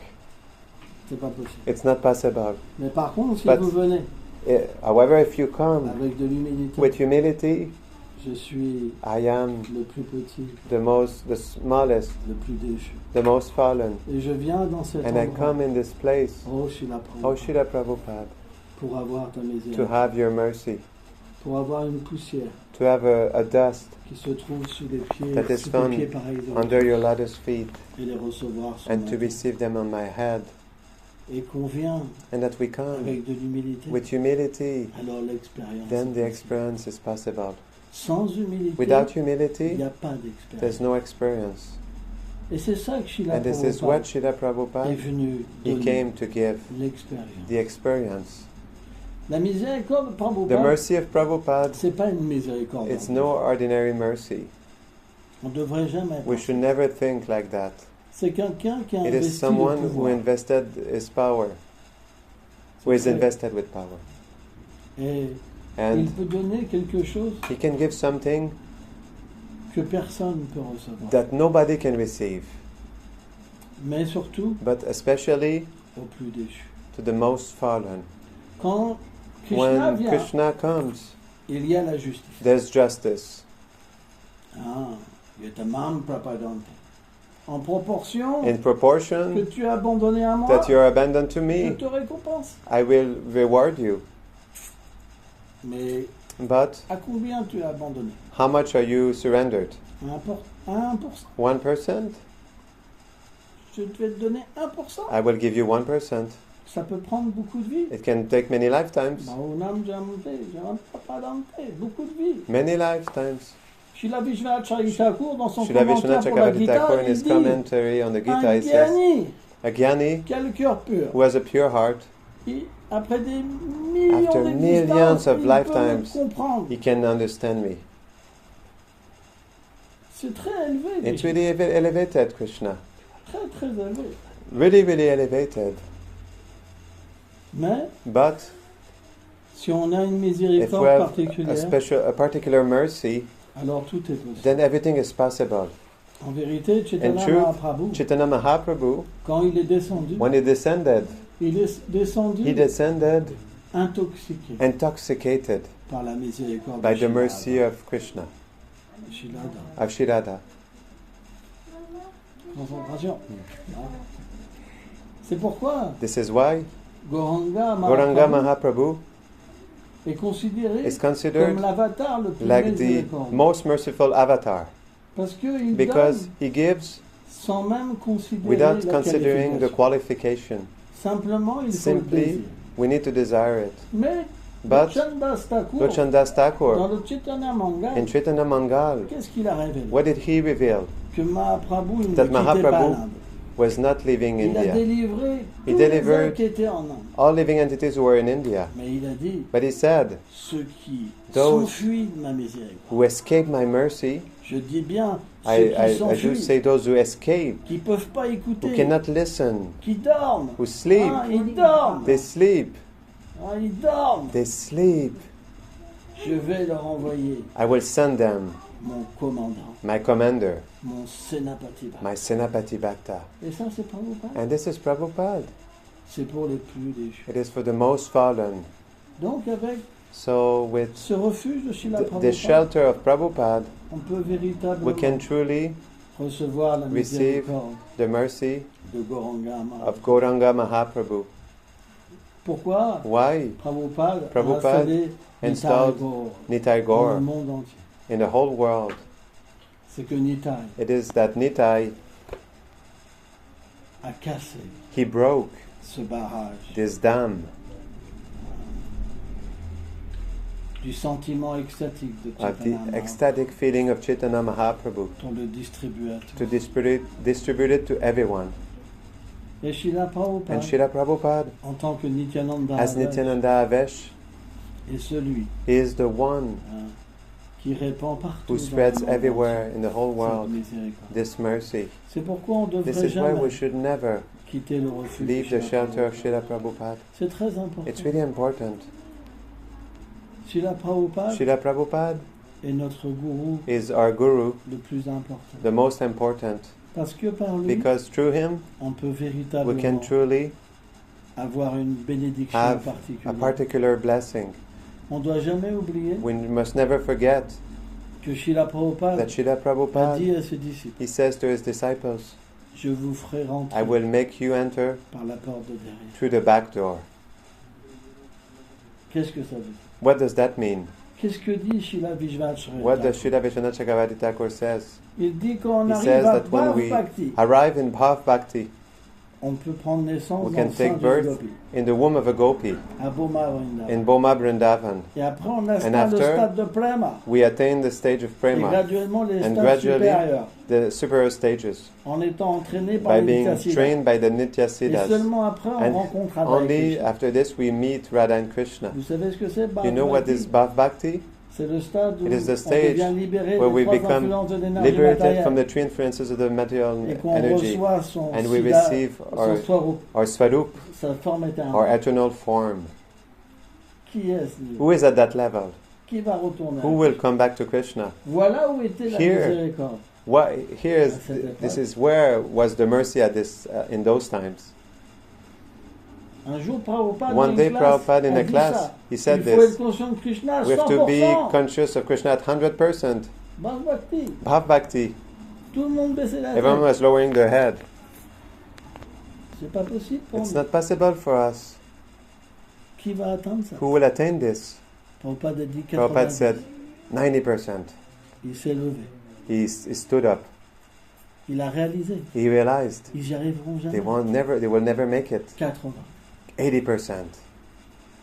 Speaker 1: C'est pas possible.
Speaker 2: It's not possible.
Speaker 1: Mais par contre, si
Speaker 2: But-
Speaker 1: vous venez
Speaker 2: However, if you come
Speaker 1: avec de l'humilité,
Speaker 2: with humility,
Speaker 1: je suis
Speaker 2: I am
Speaker 1: le plus petit,
Speaker 2: the smallest,
Speaker 1: le plus déchu.
Speaker 2: the most fallen,
Speaker 1: Et je viens dans cet
Speaker 2: and I
Speaker 1: endroit,
Speaker 2: come in this place,
Speaker 1: oh Srila
Speaker 2: oh
Speaker 1: Prabhupada,
Speaker 2: Srila Prabhupada,
Speaker 1: pour avoir ta
Speaker 2: to
Speaker 1: miséricorde,
Speaker 2: have your mercy,
Speaker 1: pour avoir une poussière
Speaker 2: to have a dust
Speaker 1: qui se trouve sous les pieds,
Speaker 2: that is
Speaker 1: sous tes
Speaker 2: found
Speaker 1: pieds pareils de
Speaker 2: under your lotus feet,
Speaker 1: et les recevoir sur
Speaker 2: and
Speaker 1: ma
Speaker 2: to
Speaker 1: vie.
Speaker 2: receive them on my head,
Speaker 1: Et qu'on vient
Speaker 2: and that we come
Speaker 1: avec de l'humilité,
Speaker 2: with humility,
Speaker 1: alors l'expérience.
Speaker 2: then
Speaker 1: est
Speaker 2: the
Speaker 1: possible.
Speaker 2: experience is possible.
Speaker 1: Sans humilité,
Speaker 2: Without
Speaker 1: il
Speaker 2: humility,
Speaker 1: n'y a pas
Speaker 2: there's
Speaker 1: d'expérience.
Speaker 2: no experience.
Speaker 1: Et c'est ça que Srila
Speaker 2: And this is what
Speaker 1: Prabhupada
Speaker 2: Srila
Speaker 1: est
Speaker 2: Prabhupada,
Speaker 1: venu
Speaker 2: he
Speaker 1: donner,
Speaker 2: came to give
Speaker 1: l'expérience.
Speaker 2: the experience.
Speaker 1: La miséricorde de
Speaker 2: The
Speaker 1: Prabhupada,
Speaker 2: mercy of Prabhupada,
Speaker 1: c'est pas une miséricorde.
Speaker 2: it's no ordinary mercy.
Speaker 1: On devrait jamais.
Speaker 2: We should never think like that.
Speaker 1: C'est quelqu'un qui a
Speaker 2: It is
Speaker 1: investi le
Speaker 2: someone who
Speaker 1: pouvoir.
Speaker 2: invested his power, who is
Speaker 1: C'est vrai.
Speaker 2: invested with power.
Speaker 1: Et il
Speaker 2: And
Speaker 1: peut donner quelque chose
Speaker 2: he can give something
Speaker 1: que personne ne peut recevoir.
Speaker 2: that nobody can receive,
Speaker 1: Mais surtout
Speaker 2: but especially
Speaker 1: au plus déchu.
Speaker 2: to the most fallen.
Speaker 1: Quand Krishna
Speaker 2: When
Speaker 1: vient,
Speaker 2: Krishna comes,
Speaker 1: il y a la justice.
Speaker 2: there's justice.
Speaker 1: Ah, yatamam prapadante. En proportion
Speaker 2: In
Speaker 1: que
Speaker 2: proportion
Speaker 1: tu as abandonné à moi,
Speaker 2: that you're abandoned to
Speaker 1: je
Speaker 2: me,
Speaker 1: te récompense.
Speaker 2: I will reward you.
Speaker 1: Mais
Speaker 2: But
Speaker 1: à combien tu as abandonné?
Speaker 2: how much are you surrendered?
Speaker 1: À 1%.
Speaker 2: 1%?
Speaker 1: Je vais te donner 1%.
Speaker 2: I will give you 1%.
Speaker 1: Ça peut prendre beaucoup de vie.
Speaker 2: It can take many lifetimes.
Speaker 1: Bahunam jamte, jamam prapadante, beaucoup de vie.
Speaker 2: Many lifetimes.
Speaker 1: Srila Vishwanath Thakur, dans son
Speaker 2: Srila
Speaker 1: commentaire
Speaker 2: Vishwanath
Speaker 1: pour la
Speaker 2: Chakravarti
Speaker 1: Gita,
Speaker 2: Thakur in
Speaker 1: il
Speaker 2: his
Speaker 1: dit
Speaker 2: commentary on the Gita,
Speaker 1: un
Speaker 2: he says,
Speaker 1: gyani
Speaker 2: a Gyani
Speaker 1: qui a le cœur pur,
Speaker 2: who has a pure heart,
Speaker 1: après des millions
Speaker 2: After millions
Speaker 1: d'existences,
Speaker 2: of
Speaker 1: il peut
Speaker 2: lifetimes,
Speaker 1: me comprendre.
Speaker 2: he can understand me.
Speaker 1: C'est très élevé,
Speaker 2: It's really elevated, Krishna.
Speaker 1: très très élevé.
Speaker 2: Really, really elevated.
Speaker 1: Mais
Speaker 2: But
Speaker 1: si on a une
Speaker 2: if we
Speaker 1: miséricorde
Speaker 2: have
Speaker 1: particulière,
Speaker 2: a particular mercy,
Speaker 1: alors tout est possible.
Speaker 2: then everything is possible.
Speaker 1: En vérité,
Speaker 2: In
Speaker 1: Chaitanya
Speaker 2: truth,
Speaker 1: Mahaprabhu,
Speaker 2: Chaitanya Mahaprabhu,
Speaker 1: quand il est descendu,
Speaker 2: when he descended
Speaker 1: descendu intoxiqué
Speaker 2: intoxicated
Speaker 1: par la miséricorde
Speaker 2: by
Speaker 1: de
Speaker 2: the mercy of Krishna,
Speaker 1: Shilada.
Speaker 2: of Shirada.
Speaker 1: Concentration. C'est pourquoi
Speaker 2: This is why
Speaker 1: Gauranga
Speaker 2: Gauranga
Speaker 1: Mahaprabhu
Speaker 2: Mahaprabhu
Speaker 1: est considéré
Speaker 2: is
Speaker 1: comme
Speaker 2: considered
Speaker 1: l'avatar le plus
Speaker 2: like the
Speaker 1: miséricordieux.
Speaker 2: most merciful avatar,
Speaker 1: Parce qu'il
Speaker 2: because
Speaker 1: donne
Speaker 2: he gives
Speaker 1: sans même considérer
Speaker 2: without
Speaker 1: la
Speaker 2: considering the
Speaker 1: qualification.
Speaker 2: qualification.
Speaker 1: Simplement, il faut le
Speaker 2: Simply,
Speaker 1: désir.
Speaker 2: we need to desire it.
Speaker 1: Mais
Speaker 2: But
Speaker 1: Chandas Thakur,
Speaker 2: Lochandas
Speaker 1: dans
Speaker 2: Thakur
Speaker 1: le Chaitanya Mangal,
Speaker 2: in Chaitanya Mangal,
Speaker 1: qu'est-ce qu'il a révélé?
Speaker 2: what did he reveal?
Speaker 1: Que Mahaprabhu il ne
Speaker 2: That
Speaker 1: quittait pas
Speaker 2: Mahaprabhu
Speaker 1: l'Inde.
Speaker 2: Was not living in
Speaker 1: Il a
Speaker 2: India.
Speaker 1: délivré
Speaker 2: He
Speaker 1: tous les
Speaker 2: delivered
Speaker 1: êtres qui étaient en Inde.
Speaker 2: All living entities who were in India.
Speaker 1: Mais il a dit,
Speaker 2: But he said,
Speaker 1: ceux qui
Speaker 2: Those
Speaker 1: s'enfuient de ma miséricorde.
Speaker 2: who escape my mercy,
Speaker 1: Je dis bien, ceux
Speaker 2: I
Speaker 1: qui
Speaker 2: do
Speaker 1: s'enfuient,
Speaker 2: say those who escape,
Speaker 1: qui ne peuvent pas écouter,
Speaker 2: who cannot listen,
Speaker 1: qui dorment.
Speaker 2: who sleep.
Speaker 1: Ah, ils dorment.
Speaker 2: They sleep.
Speaker 1: Ah, ils dorment.
Speaker 2: They sleep.
Speaker 1: Je vais leur envoyer
Speaker 2: I will send them
Speaker 1: mon commandant,
Speaker 2: my commander,
Speaker 1: mon Senapati Bhakta.
Speaker 2: my Senapati Bhakta.
Speaker 1: Et ça, c'est Prabhupada.
Speaker 2: And this is Prabhupada.
Speaker 1: C'est pour les plus déchus.
Speaker 2: It is for the most fallen.
Speaker 1: Donc, avec
Speaker 2: So with
Speaker 1: ce refuge de Srila
Speaker 2: the
Speaker 1: Prabhupada,
Speaker 2: shelter of Prabhupada,
Speaker 1: on peut
Speaker 2: we
Speaker 1: véritablement
Speaker 2: can truly
Speaker 1: recevoir la
Speaker 2: receive
Speaker 1: miséricorde
Speaker 2: the mercy
Speaker 1: de Gauranga Maharaj.
Speaker 2: of Gauranga Mahaprabhu.
Speaker 1: Pourquoi
Speaker 2: Why?
Speaker 1: Prabhupada
Speaker 2: Prabhupada
Speaker 1: a installé
Speaker 2: installed
Speaker 1: Nitai
Speaker 2: Nitai
Speaker 1: Gaur dans le
Speaker 2: Gaur
Speaker 1: monde entier?
Speaker 2: in the whole world.
Speaker 1: C'est que Nitai
Speaker 2: It is that Nitai,
Speaker 1: a cassé
Speaker 2: he broke
Speaker 1: ce barrage
Speaker 2: this dam
Speaker 1: du sentiment extatique de
Speaker 2: of the
Speaker 1: Chaitanya Mahaprabhu
Speaker 2: ecstatic feeling of Chaitanya Mahaprabhu
Speaker 1: pour le distribuer à tous.
Speaker 2: to distribute it to everyone.
Speaker 1: Et Srila
Speaker 2: And
Speaker 1: Prabhupada,
Speaker 2: Srila Prabhupada,
Speaker 1: en tant que Nityananda
Speaker 2: as
Speaker 1: Havesh,
Speaker 2: Nityananda Avesh,
Speaker 1: est celui
Speaker 2: is the one
Speaker 1: qui répand partout
Speaker 2: who
Speaker 1: dans
Speaker 2: spreads
Speaker 1: le monde
Speaker 2: everywhere in the whole
Speaker 1: entier
Speaker 2: world
Speaker 1: cette miséricorde.
Speaker 2: this mercy.
Speaker 1: C'est pourquoi on ne
Speaker 2: This
Speaker 1: devrait
Speaker 2: is why we
Speaker 1: jamais
Speaker 2: should never
Speaker 1: quitter le refuge
Speaker 2: leave
Speaker 1: de
Speaker 2: the
Speaker 1: Srila
Speaker 2: shelter of
Speaker 1: Prabhupada.
Speaker 2: Srila Prabhupada.
Speaker 1: C'est très important.
Speaker 2: It's really important.
Speaker 1: Srila Prabhupada
Speaker 2: Srila Prabhupada
Speaker 1: est notre gourou
Speaker 2: is our guru,
Speaker 1: le plus important.
Speaker 2: the most important,
Speaker 1: Parce que par lui,
Speaker 2: because through him
Speaker 1: on peut
Speaker 2: we
Speaker 1: véritablement
Speaker 2: can truly
Speaker 1: avoir une bénédiction
Speaker 2: have a
Speaker 1: particulière.
Speaker 2: particular blessing.
Speaker 1: On ne doit jamais oublier
Speaker 2: We must never forget
Speaker 1: que Srila Prabhupada
Speaker 2: that Srila
Speaker 1: a
Speaker 2: Prabhupada,
Speaker 1: dit à ses disciples,
Speaker 2: he says to his disciples,
Speaker 1: je vous ferai rentrer
Speaker 2: I will make you enter
Speaker 1: par la porte de derrière.
Speaker 2: through the back door.
Speaker 1: Qu'est-ce que ça veut dire?
Speaker 2: What does that mean?
Speaker 1: Qu'est-ce que dit Srila Vishvacharya?
Speaker 2: What does Srila Vishwanath Chakravarti Thakur says?
Speaker 1: Il dit qu'on
Speaker 2: He
Speaker 1: arrive
Speaker 2: says
Speaker 1: à
Speaker 2: that when
Speaker 1: Bhav
Speaker 2: we
Speaker 1: Bhakti,
Speaker 2: arrive in Bhav Bhakti,
Speaker 1: on peut prendre naissance
Speaker 2: we
Speaker 1: dans
Speaker 2: can
Speaker 1: le sein
Speaker 2: take
Speaker 1: du
Speaker 2: birth
Speaker 1: Gopi,
Speaker 2: in the womb of a gopi
Speaker 1: à Boma Vrindavan.
Speaker 2: in Boma Vrindavan.
Speaker 1: Et après on
Speaker 2: And
Speaker 1: atteint le
Speaker 2: after,
Speaker 1: stade de Prema.
Speaker 2: we attain the stage of
Speaker 1: Et
Speaker 2: prema,
Speaker 1: graduellement les
Speaker 2: and
Speaker 1: stades
Speaker 2: gradually
Speaker 1: supérieurs,
Speaker 2: the superior stages,
Speaker 1: en étant entraîné par
Speaker 2: by
Speaker 1: les
Speaker 2: being
Speaker 1: Nityasiddhas.
Speaker 2: trained by the
Speaker 1: Et
Speaker 2: Nityasiddhas.
Speaker 1: seulement après on
Speaker 2: And
Speaker 1: rencontre Radha et
Speaker 2: only
Speaker 1: Krishna.
Speaker 2: after this we meet Radha and Krishna.
Speaker 1: Vous savez ce que c'est Bhav
Speaker 2: You know what
Speaker 1: Bhakti?
Speaker 2: is Bhav Bhakti?
Speaker 1: C'est le stade où
Speaker 2: It is the
Speaker 1: on
Speaker 2: stage
Speaker 1: devient libéré
Speaker 2: where
Speaker 1: des
Speaker 2: we
Speaker 1: trois
Speaker 2: become
Speaker 1: influences de l'énergie
Speaker 2: liberated from
Speaker 1: matérielle
Speaker 2: the three influences of the material
Speaker 1: et qu'on
Speaker 2: energy,
Speaker 1: reçoit son
Speaker 2: and we
Speaker 1: sida,
Speaker 2: receive
Speaker 1: son
Speaker 2: our,
Speaker 1: swarup,
Speaker 2: our Swarup,
Speaker 1: sa forme éternelle.
Speaker 2: our eternal form.
Speaker 1: Qui est ce niveau?
Speaker 2: Who is at that level?
Speaker 1: Qui va retourner?
Speaker 2: Who will come back to Krishna?
Speaker 1: Voilà où était la
Speaker 2: Here.
Speaker 1: miséricorde.
Speaker 2: Why, here is,
Speaker 1: À cette époque.
Speaker 2: this is where was the mercy at this in those times.
Speaker 1: Un jour, Prabhupada
Speaker 2: One day, Prabhupada in
Speaker 1: a
Speaker 2: a
Speaker 1: dit
Speaker 2: class,
Speaker 1: ça.
Speaker 2: he said
Speaker 1: Il faut être
Speaker 2: this.
Speaker 1: conscient de Krishna à
Speaker 2: We have to be
Speaker 1: 100%.
Speaker 2: conscious of Krishna at 100%.
Speaker 1: Bhav Bhakti.
Speaker 2: Bhav Bhakti.
Speaker 1: Tout le monde baissait la
Speaker 2: Everyone
Speaker 1: tête.
Speaker 2: was lowering their head.
Speaker 1: C'est pas possible pour
Speaker 2: It's
Speaker 1: nous.
Speaker 2: not possible for us.
Speaker 1: Qui va atteindre ça?
Speaker 2: Who will attain this?
Speaker 1: Prabhupada a dit
Speaker 2: Prabhupada
Speaker 1: 90.
Speaker 2: said 90%.
Speaker 1: Il s'est levé.
Speaker 2: He stood up.
Speaker 1: Il a réalisé.
Speaker 2: He realized
Speaker 1: Ils n'y arriveront jamais.
Speaker 2: they will never make it.
Speaker 1: 80.
Speaker 2: 80%.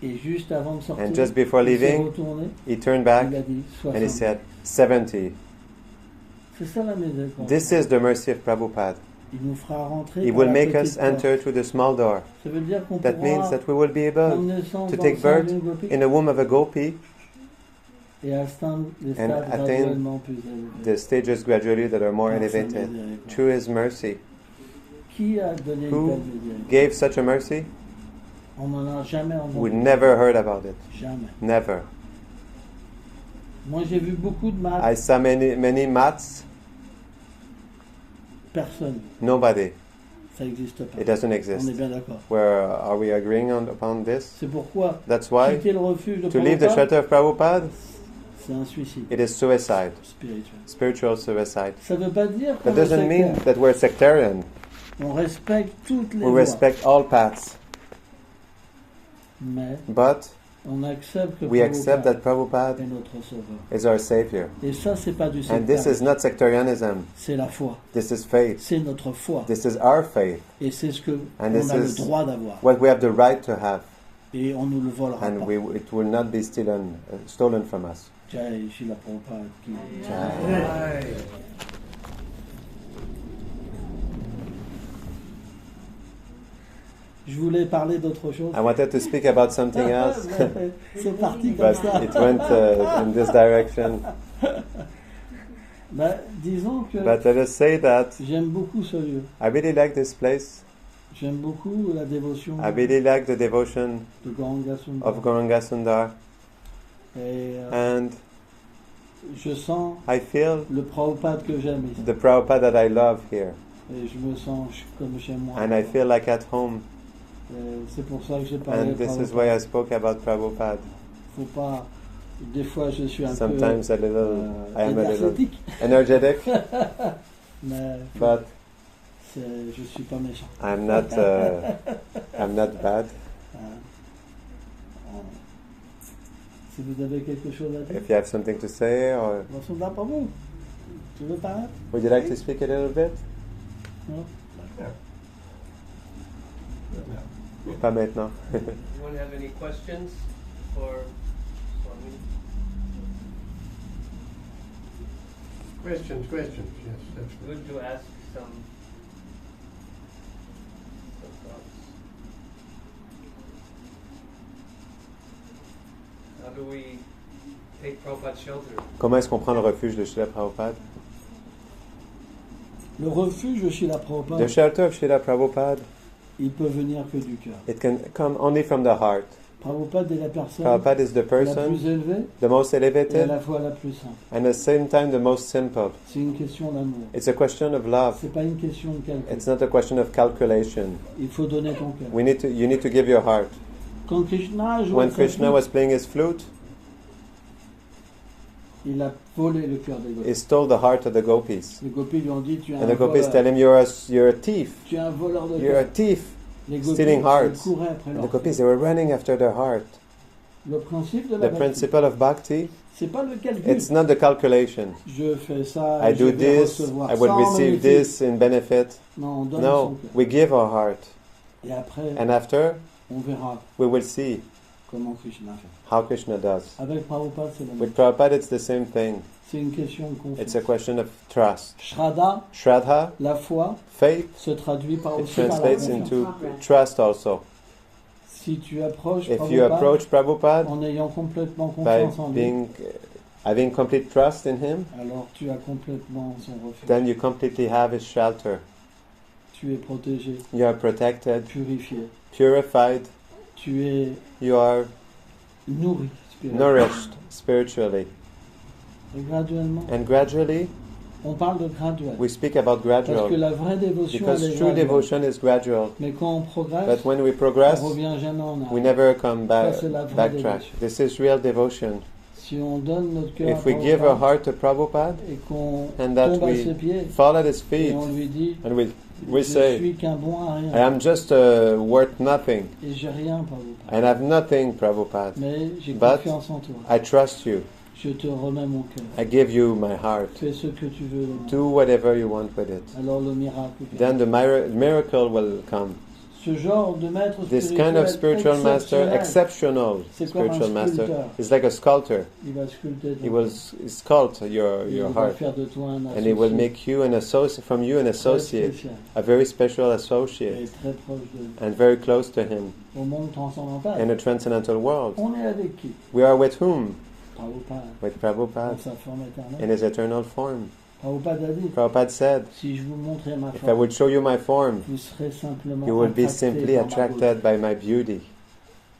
Speaker 1: Et juste avant de sortir,
Speaker 2: And just before
Speaker 1: il s'est
Speaker 2: leaving,
Speaker 1: retourné,
Speaker 2: he turned back
Speaker 1: il a dit
Speaker 2: and he
Speaker 1: 60.
Speaker 2: said 70.
Speaker 1: C'est ça la miséricorde.
Speaker 2: This is the mercy of Prabhupada.
Speaker 1: Il nous fera rentrer
Speaker 2: He
Speaker 1: par
Speaker 2: will
Speaker 1: la
Speaker 2: make
Speaker 1: petite
Speaker 2: us enter
Speaker 1: porte.
Speaker 2: through the small door.
Speaker 1: Ça veut dire qu'on
Speaker 2: That means
Speaker 1: pourra
Speaker 2: that we will be able
Speaker 1: prendre naissance
Speaker 2: to
Speaker 1: dans
Speaker 2: take
Speaker 1: le sein
Speaker 2: birth
Speaker 1: d'une gopi
Speaker 2: in the womb of a gopi
Speaker 1: et atteindre les
Speaker 2: and
Speaker 1: stades
Speaker 2: attain
Speaker 1: graduellement plus élevés.
Speaker 2: the stages gradually that are more
Speaker 1: Par sa
Speaker 2: elevated
Speaker 1: miséricorde.
Speaker 2: through His mercy.
Speaker 1: Qui a donné une
Speaker 2: Who
Speaker 1: telle miséricorde?
Speaker 2: gave such a mercy?
Speaker 1: On n'en a jamais
Speaker 2: We
Speaker 1: entendu.
Speaker 2: never heard about it.
Speaker 1: Jamais.
Speaker 2: Never.
Speaker 1: Moi j'ai vu beaucoup de maths.
Speaker 2: I saw many mats.
Speaker 1: Personne.
Speaker 2: Nobody.
Speaker 1: Ça n'existe pas.
Speaker 2: It doesn't
Speaker 1: On est
Speaker 2: exist.
Speaker 1: bien d'accord.
Speaker 2: Where are we agreeing upon this?
Speaker 1: C'est pourquoi
Speaker 2: That's why
Speaker 1: quitter le refuge de
Speaker 2: to leave the
Speaker 1: Prabhupada,
Speaker 2: shelter of Prabhupada,
Speaker 1: c'est un suicide
Speaker 2: it is suicide,
Speaker 1: spirituel.
Speaker 2: spiritual suicide.
Speaker 1: Ça ne veut pas dire qu'on
Speaker 2: That doesn't
Speaker 1: est
Speaker 2: mean
Speaker 1: sectaire.
Speaker 2: that we're sectarian.
Speaker 1: On respecte toutes les
Speaker 2: We
Speaker 1: voies,
Speaker 2: respect all paths,
Speaker 1: mais
Speaker 2: but
Speaker 1: on accepte que
Speaker 2: we accept that
Speaker 1: Prabhupada
Speaker 2: Prabhupada
Speaker 1: est notre sauveur.
Speaker 2: is our savior.
Speaker 1: Et ça, c'est pas du
Speaker 2: And this is
Speaker 1: sectarisme,
Speaker 2: not sectarianism.
Speaker 1: c'est la foi.
Speaker 2: This is faith.
Speaker 1: C'est notre foi.
Speaker 2: This is our faith.
Speaker 1: Et c'est ce que
Speaker 2: And
Speaker 1: on
Speaker 2: this
Speaker 1: a le
Speaker 2: is
Speaker 1: droit d'avoir.
Speaker 2: what we have the right to have.
Speaker 1: Et on nous le volera
Speaker 2: And
Speaker 1: pas.
Speaker 2: it will not be stolen from us.
Speaker 1: Jai Srila Prabhupada qui-
Speaker 2: Jai.
Speaker 1: Je voulais parler d'autre chose.
Speaker 2: I wanted to speak about something else,
Speaker 1: C'est parti comme
Speaker 2: but
Speaker 1: ça.
Speaker 2: it went in this direction.
Speaker 1: Ben, disons que
Speaker 2: But let us say that
Speaker 1: j'aime beaucoup ce lieu.
Speaker 2: I really like this place.
Speaker 1: J'aime beaucoup la dévotion
Speaker 2: I really like the devotion
Speaker 1: de Gauranga Sundar.
Speaker 2: of Gauranga Sundar.
Speaker 1: Et
Speaker 2: And
Speaker 1: Je sens
Speaker 2: I feel
Speaker 1: le Prabhupada que j'aime ici.
Speaker 2: the Prabhupada that I love here.
Speaker 1: Et je me sens comme chez moi.
Speaker 2: And I feel like at home.
Speaker 1: C'est pour ça que j'ai parlé
Speaker 2: And
Speaker 1: de
Speaker 2: this is
Speaker 1: Prabhupada.
Speaker 2: why I spoke about Prabhupada.
Speaker 1: Faut pas... Des fois, je suis un
Speaker 2: Sometimes
Speaker 1: peu
Speaker 2: a little, I am a little
Speaker 1: énergétique.
Speaker 2: energetic,
Speaker 1: Mais
Speaker 2: but
Speaker 1: je suis pas méchant.
Speaker 2: I'm not bad.
Speaker 1: Si vous avez quelque chose à dire,
Speaker 2: If you have something to say, or
Speaker 1: on là pour vous. Tu veux parler?
Speaker 2: would you like to speak a little bit?
Speaker 1: Non?
Speaker 2: Pas maintenant.
Speaker 3: Anyone have any questions for Swami?
Speaker 4: Questions, yes, that's good.
Speaker 3: Good to ask some thoughts. How do we take Prabhupada's shelter?
Speaker 2: Comment est-ce qu'on prend le refuge de Srila Prabhupada?
Speaker 1: Le refuge de Srila Prabhupada,
Speaker 2: The shelter of Srila Prabhupada,
Speaker 1: il peut venir que du cœur.
Speaker 2: it can come only from the heart.
Speaker 1: Prabhupada est la personne
Speaker 2: Prabhupada is the
Speaker 1: la
Speaker 2: person,
Speaker 1: plus élevée
Speaker 2: the most
Speaker 1: et à
Speaker 2: elevated,
Speaker 1: la fois la plus simple.
Speaker 2: and at the same time the most simple.
Speaker 1: C'est une question d'amour.
Speaker 2: It's a question of love.
Speaker 1: C'est pas une question de calcul.
Speaker 2: It's not a question of calculation.
Speaker 1: Il faut donner ton cœur.
Speaker 2: You need to give your heart.
Speaker 1: Quand Krishna jouait
Speaker 2: When
Speaker 1: sa
Speaker 2: Krishna
Speaker 1: flûte,
Speaker 2: was playing his flute,
Speaker 1: il a volé le cœur des
Speaker 2: he
Speaker 1: gopis.
Speaker 2: stole the heart of the gopis.
Speaker 1: Les gopis lui ont dit tu es
Speaker 2: And
Speaker 1: un
Speaker 2: the gopis tell
Speaker 1: voleur.
Speaker 2: him, you're a thief.
Speaker 1: Tu es un voleur de
Speaker 2: You're a
Speaker 1: cœur.
Speaker 2: thief.
Speaker 1: Les gopis
Speaker 2: stealing
Speaker 1: ils
Speaker 2: hearts.
Speaker 1: couraient après
Speaker 2: And
Speaker 1: leur
Speaker 2: the gopis,
Speaker 1: cœur.
Speaker 2: they were running after their heart.
Speaker 1: Le principe de la
Speaker 2: The
Speaker 1: bhakti,
Speaker 2: principle of bhakti,
Speaker 1: c'est pas le calcul.
Speaker 2: it's not the calculation.
Speaker 1: Je fais ça,
Speaker 2: I
Speaker 1: je
Speaker 2: do
Speaker 1: vais
Speaker 2: this,
Speaker 1: recevoir
Speaker 2: I will
Speaker 1: ça en
Speaker 2: receive
Speaker 1: bénéfice.
Speaker 2: this in benefit.
Speaker 1: Non, on donne son
Speaker 2: No,
Speaker 1: cœur.
Speaker 2: we give our heart.
Speaker 1: Et après,
Speaker 2: And after,
Speaker 1: on verra
Speaker 2: we will see
Speaker 1: comment Krishna fait.
Speaker 2: how Krishna does.
Speaker 1: Avec Prabhupada, c'est la même.
Speaker 2: With Prabhupada, it's the same thing.
Speaker 1: C'est une question de
Speaker 2: It's
Speaker 1: confiance.
Speaker 2: a question of trust.
Speaker 1: Shraddha,
Speaker 2: Shraddha,
Speaker 1: la foi,
Speaker 2: faith,
Speaker 1: se traduit par
Speaker 2: it
Speaker 1: aussi par la
Speaker 2: translates
Speaker 1: confiance.
Speaker 2: into trust also.
Speaker 1: Si tu approches
Speaker 2: If you
Speaker 1: Prabhupada
Speaker 2: approach Prabhupada
Speaker 1: en ayant complètement
Speaker 2: by
Speaker 1: confiance en lui,
Speaker 2: having complete trust in him,
Speaker 1: alors tu as complètement son refuge.
Speaker 2: then you completely have his shelter.
Speaker 1: Tu es protégé,
Speaker 2: You are protected,
Speaker 1: purifié.
Speaker 2: purified,
Speaker 1: Tu es
Speaker 2: you are
Speaker 1: nourri spirituellement.
Speaker 2: nourished spiritually.
Speaker 1: Et graduellement,
Speaker 2: And gradually,
Speaker 1: on parle de graduel.
Speaker 2: we speak about
Speaker 1: Parce que
Speaker 2: gradual.
Speaker 1: la vraie dévotion, elle
Speaker 2: Because
Speaker 1: est
Speaker 2: true
Speaker 1: graduelle.
Speaker 2: devotion is gradual.
Speaker 1: Mais quand on progresse,
Speaker 2: But when we
Speaker 1: on
Speaker 2: progress,
Speaker 1: revient jamais en
Speaker 2: we
Speaker 1: arrière.
Speaker 2: never come back,
Speaker 1: Ça, c'est la vraie
Speaker 2: backtrack.
Speaker 1: dévotion.
Speaker 2: This is real devotion.
Speaker 1: Si on donne notre cœur
Speaker 2: If
Speaker 1: à
Speaker 2: we give our
Speaker 1: Prabhupada
Speaker 2: heart to Prabhupada
Speaker 1: et qu'on
Speaker 2: and that
Speaker 1: tombe à ses
Speaker 2: we
Speaker 1: pieds
Speaker 2: fall at his
Speaker 1: et
Speaker 2: feet
Speaker 1: on lui dit
Speaker 2: and we
Speaker 1: je
Speaker 2: say,
Speaker 1: suis qu'un bon à
Speaker 2: I
Speaker 1: rien
Speaker 2: am just worth nothing
Speaker 1: et j'ai rien Prabhupada.
Speaker 2: and have nothing, Prabhupada.
Speaker 1: Mais j'ai
Speaker 2: But
Speaker 1: confiance en toi.
Speaker 2: I trust you.
Speaker 1: Je te remets mon cœur.
Speaker 2: I give you my heart.
Speaker 1: Fais ce que tu veux.
Speaker 2: Do whatever you want with it.
Speaker 1: Alors le miracle
Speaker 2: Then
Speaker 1: vient.
Speaker 2: the miracle will come.
Speaker 1: Ce genre de maître
Speaker 2: This kind of spiritual master, exceptional
Speaker 1: C'est comme un
Speaker 2: spiritual master,
Speaker 1: sculpteur.
Speaker 2: is like a sculptor.
Speaker 1: Il va sculpter ton
Speaker 2: He will sculpt your
Speaker 1: il va
Speaker 2: heart,
Speaker 1: faire de toi un
Speaker 2: and he will
Speaker 1: associé
Speaker 2: make you an associate, from you an
Speaker 1: très
Speaker 2: associate,
Speaker 1: spécial
Speaker 2: a very special
Speaker 1: et
Speaker 2: associate,
Speaker 1: très proche de lui.
Speaker 2: and very close to him
Speaker 1: Au monde transcendantal,
Speaker 2: in a transcendental world.
Speaker 1: on est avec qui?
Speaker 2: We are with whom?
Speaker 1: Prabhupada,
Speaker 2: With
Speaker 1: dans
Speaker 2: Prabhupada
Speaker 1: sa forme éternelle.
Speaker 2: in his eternal form.
Speaker 1: Prabhupada a dit,
Speaker 2: Prabhupada said,
Speaker 1: si je vous montrais ma
Speaker 2: if I
Speaker 1: forme,
Speaker 2: would show you my form,
Speaker 1: vous serez simplement
Speaker 2: you would be
Speaker 1: attracté
Speaker 2: simply
Speaker 1: par ma beauté.
Speaker 2: attracted by my beauty.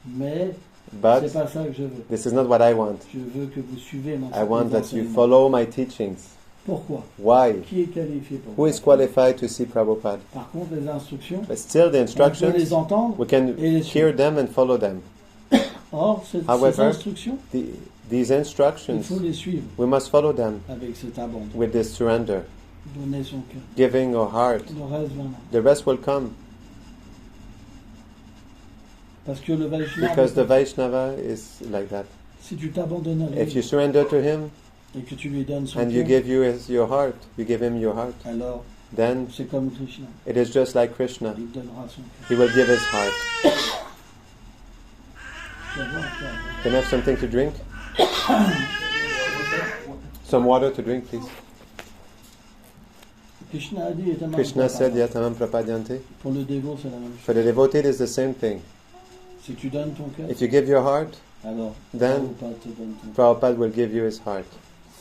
Speaker 1: Mais
Speaker 2: But
Speaker 1: c'est pas ça que je veux.
Speaker 2: this is not what I want.
Speaker 1: Je veux que vous suivez mon
Speaker 2: I want that you
Speaker 1: enseignements.
Speaker 2: follow my teachings.
Speaker 1: Pourquoi?
Speaker 2: Why?
Speaker 1: Qui est qualifié pour
Speaker 2: Who is
Speaker 1: ça?
Speaker 2: qualified to see Prabhupada?
Speaker 1: Par contre, les instructions,
Speaker 2: But still, the
Speaker 1: on peut
Speaker 2: instructions,
Speaker 1: les entendre.
Speaker 2: we can
Speaker 1: et les
Speaker 2: hear
Speaker 1: suivre.
Speaker 2: them and follow them.
Speaker 1: Or, ces
Speaker 2: However,
Speaker 1: instructions,
Speaker 2: These
Speaker 1: il
Speaker 2: instructions,
Speaker 1: faut les suivre
Speaker 2: we must follow them
Speaker 1: avec cet abandon.
Speaker 2: with this surrender,
Speaker 1: Donner son cœur.
Speaker 2: giving our heart.
Speaker 1: Le reste viendra.
Speaker 2: The rest will come
Speaker 1: Parce que le Vaishnava,
Speaker 2: because the Vaishnava is like that.
Speaker 1: si tu t'abandonnes à lui
Speaker 2: If you surrender to him
Speaker 1: et que tu lui donnes son
Speaker 2: and you
Speaker 1: cœur,
Speaker 2: give your heart, you give him your heart,
Speaker 1: alors
Speaker 2: then
Speaker 1: c'est comme Krishna.
Speaker 2: it is just like Krishna.
Speaker 1: Il donnera son cœur.
Speaker 2: He will give his heart.
Speaker 1: Tu vas voir, tu vas voir.
Speaker 2: Can I have something to drink? Some water to drink, please.
Speaker 1: Krishna a dit, et Tamam
Speaker 2: Krishna said,
Speaker 1: Prabhupada,
Speaker 2: Yatamam Prapadyante.
Speaker 1: pour le dévot, c'est la même chose.
Speaker 2: For the devotee, it is the same thing.
Speaker 1: Si tu donnes ton cœur,
Speaker 2: If you give your heart,
Speaker 1: alors
Speaker 2: then
Speaker 1: Prabhupada te donne ton cœur.
Speaker 2: Prabhupada will give you his heart.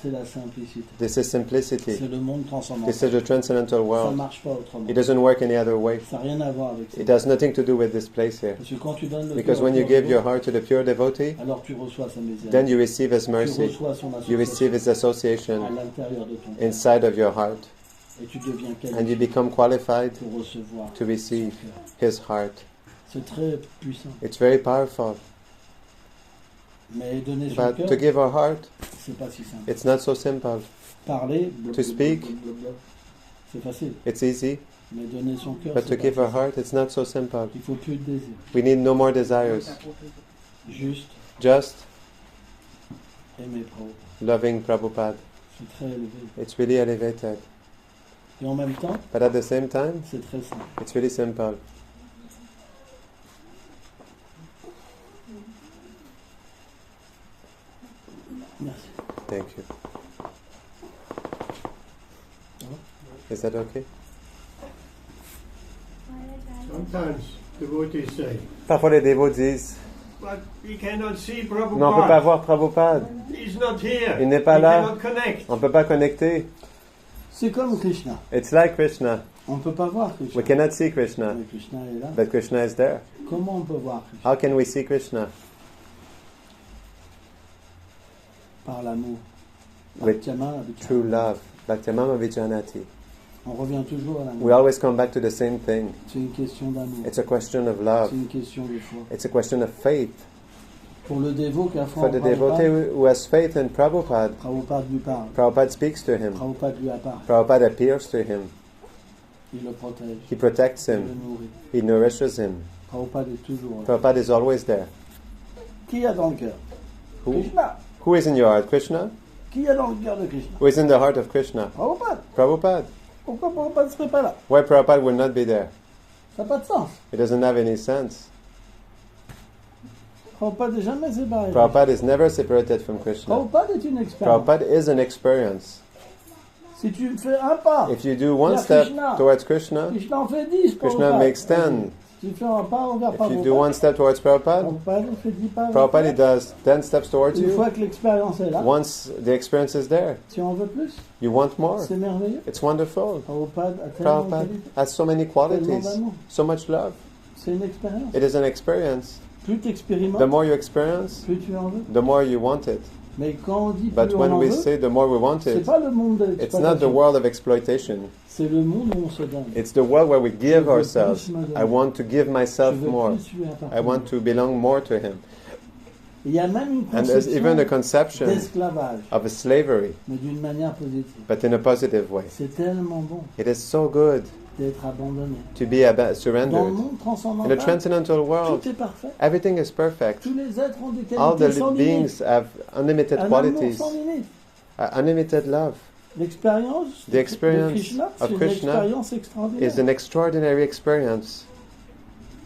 Speaker 1: C'est la simplicité.
Speaker 2: This is simplicity.
Speaker 1: C'est le monde transcendantal.
Speaker 2: This is the transcendental
Speaker 1: Ça ne
Speaker 2: world.
Speaker 1: marche pas autrement.
Speaker 2: It doesn't work any other way.
Speaker 1: Ça n'a rien à voir avec ça.
Speaker 2: It has nothing to do with this place here.
Speaker 1: Parce que quand tu donnes le
Speaker 2: Because
Speaker 1: cœur
Speaker 2: when
Speaker 1: au
Speaker 2: you
Speaker 1: pur
Speaker 2: give your
Speaker 1: dévot,
Speaker 2: heart to the pure devotee,
Speaker 1: alors tu reçois sa
Speaker 2: then
Speaker 1: miséricorde.
Speaker 2: you receive His
Speaker 1: Tu
Speaker 2: mercy.
Speaker 1: reçois son
Speaker 2: You receive
Speaker 1: association
Speaker 2: His association
Speaker 1: à l'intérieur de ton cœur.
Speaker 2: inside of your heart.
Speaker 1: Et tu deviens
Speaker 2: And you
Speaker 1: qualifié
Speaker 2: become qualified
Speaker 1: pour recevoir
Speaker 2: to
Speaker 1: son
Speaker 2: receive
Speaker 1: cœur.
Speaker 2: His heart.
Speaker 1: C'est très puissant.
Speaker 2: It's very powerful.
Speaker 1: Mais donner son
Speaker 2: But
Speaker 1: cœur,
Speaker 2: to give our heart,
Speaker 1: c'est pas si simple.
Speaker 2: it's not so simple.
Speaker 1: Parler,
Speaker 2: To speak,
Speaker 1: c'est facile.
Speaker 2: it's easy.
Speaker 1: Mais donner son cœur,
Speaker 2: But
Speaker 1: c'est
Speaker 2: to
Speaker 1: pas
Speaker 2: give our
Speaker 1: facile.
Speaker 2: heart, it's not so simple.
Speaker 1: Il faut plus de désir.
Speaker 2: We need no more desires.
Speaker 1: Juste
Speaker 2: Just
Speaker 1: aimer Prabhupada.
Speaker 2: loving Prabhupada.
Speaker 1: C'est très élevé.
Speaker 2: It's really elevated.
Speaker 1: Et en même temps,
Speaker 2: But at the same time,
Speaker 1: c'est très simple.
Speaker 2: it's really simple.
Speaker 1: Merci.
Speaker 2: Thank you. Is that okay?
Speaker 4: Sometimes devotees say,
Speaker 2: Parfois les dévots disent,
Speaker 4: but we cannot see
Speaker 2: mais on ne peut pas
Speaker 4: Prabhupada.
Speaker 2: voir Prabhupada.
Speaker 4: He's not here.
Speaker 2: Il n'est pas
Speaker 4: we
Speaker 2: là.
Speaker 4: cannot connect.
Speaker 2: On ne peut pas connecter.
Speaker 1: C'est comme Krishna.
Speaker 2: It's like Krishna.
Speaker 1: On ne peut pas voir Krishna.
Speaker 2: We cannot see Krishna,
Speaker 1: Mais Krishna est là.
Speaker 2: but Krishna is there.
Speaker 1: Comment on peut voir Krishna?
Speaker 2: How can we see Krishna?
Speaker 1: Par l'amour.
Speaker 2: With
Speaker 1: Bhaktyamana Vichara.
Speaker 2: True love. Bhaktamama Vijanati.
Speaker 1: On revient toujours à l'amour.
Speaker 2: We always come back to the same thing.
Speaker 1: C'est une question d'amour.
Speaker 2: It's a question of
Speaker 1: C'est
Speaker 2: love.
Speaker 1: une question de foi.
Speaker 2: It's a question of faith.
Speaker 1: Pour le dévot qui a foi
Speaker 2: For
Speaker 1: en
Speaker 2: the devotee
Speaker 1: Prabhupada,
Speaker 2: who has faith in Prabhupada,
Speaker 1: Prabhupada lui parle.
Speaker 2: Prabhupada speaks to him.
Speaker 1: Prabhupada lui apparaît.
Speaker 2: Prabhupada appears to him.
Speaker 1: Il le protège.
Speaker 2: He protects
Speaker 1: Il le
Speaker 2: him.
Speaker 1: nourrit.
Speaker 2: He nourishes him.
Speaker 1: Prabhupada est toujours là.
Speaker 2: Prabhupada is always there.
Speaker 1: Qui y a dans le cœur?
Speaker 2: Who,
Speaker 1: Krishna.
Speaker 2: who is in your heart? Krishna?
Speaker 1: Qui y a dans le cœur de Krishna?
Speaker 2: Who is in the heart of Krishna?
Speaker 1: Prabhupada.
Speaker 2: Prabhupada.
Speaker 1: Pourquoi Prabhupada ne serait pas là?
Speaker 2: Why Prabhupada will not be there?
Speaker 1: Ça n'a pas de sens.
Speaker 2: It doesn't have any sense.
Speaker 1: Prabhupada n'est jamais séparé.
Speaker 2: Prabhupada is never separated from Krishna.
Speaker 1: Prabhupada est une expérience.
Speaker 2: Prabhupada is an experience.
Speaker 1: Si tu fais un pas,
Speaker 2: If you do one
Speaker 1: vers
Speaker 2: step
Speaker 1: Krishna,
Speaker 2: towards Krishna,
Speaker 1: Krishna en fait 10.
Speaker 2: Krishna
Speaker 1: Prabhupada.
Speaker 2: makes 10.
Speaker 1: Si tu fais un pas vers
Speaker 2: If you do
Speaker 1: Prabhupada,
Speaker 2: one step towards Prabhupada,
Speaker 1: Prabhupada fait 10 pas vers
Speaker 2: Prabhupada he
Speaker 1: toi.
Speaker 2: does 10 steps towards
Speaker 1: Une
Speaker 2: you.
Speaker 1: fois que l'expérience est là,
Speaker 2: Once the experience is there,
Speaker 1: si on veut plus,
Speaker 2: you want more.
Speaker 1: c'est merveilleux.
Speaker 2: It's wonderful.
Speaker 1: Prabhupada a tellement de
Speaker 2: Prabhupada
Speaker 1: qualités,
Speaker 2: has so many
Speaker 1: tellement
Speaker 2: qualities,
Speaker 1: d'amour.
Speaker 2: so much love.
Speaker 1: C'est une expérience.
Speaker 2: It is an experience.
Speaker 1: Plus tu expérimentes,
Speaker 2: The more you experience,
Speaker 1: plus tu en veux.
Speaker 2: the more you want it.
Speaker 1: Mais quand on dit
Speaker 2: But
Speaker 1: plus on
Speaker 2: when
Speaker 1: en
Speaker 2: we
Speaker 1: veut,
Speaker 2: say the more we want
Speaker 1: c'est
Speaker 2: it,
Speaker 1: pas le monde de
Speaker 2: it's not the
Speaker 1: l'exploitation.
Speaker 2: world of exploitation.
Speaker 1: C'est le monde où on se donne.
Speaker 2: It's the world where we give
Speaker 1: Je veux
Speaker 2: ourselves.
Speaker 1: plus me donner.
Speaker 2: I want to give
Speaker 1: Je
Speaker 2: myself
Speaker 1: veux
Speaker 2: more.
Speaker 1: plus lui
Speaker 2: I
Speaker 1: appartenir.
Speaker 2: want to belong more to Him.
Speaker 1: Il y a même une
Speaker 2: And there's even a
Speaker 1: conception
Speaker 2: conception
Speaker 1: d'esclavage,
Speaker 2: of a slavery,
Speaker 1: mais d'une manière positive.
Speaker 2: but in a positive way.
Speaker 1: C'est tellement bon
Speaker 2: It is so good
Speaker 1: d'être abandonné.
Speaker 2: to be
Speaker 1: Dans le
Speaker 2: surrendered.
Speaker 1: monde
Speaker 2: In the
Speaker 1: transcendantal,
Speaker 2: transcendental world,
Speaker 1: tout est parfait.
Speaker 2: everything is perfect.
Speaker 1: Tous les êtres ont des
Speaker 2: All
Speaker 1: qualités
Speaker 2: the
Speaker 1: sans
Speaker 2: beings
Speaker 1: limite.
Speaker 2: have unlimited
Speaker 1: Un amour
Speaker 2: qualities,
Speaker 1: sans limite.
Speaker 2: Unlimited love.
Speaker 1: L'expérience
Speaker 2: The experience
Speaker 1: de Krishna,
Speaker 2: of
Speaker 1: c'est une
Speaker 2: Krishna
Speaker 1: expérience
Speaker 2: is
Speaker 1: extraordinaire.
Speaker 2: an extraordinary experience.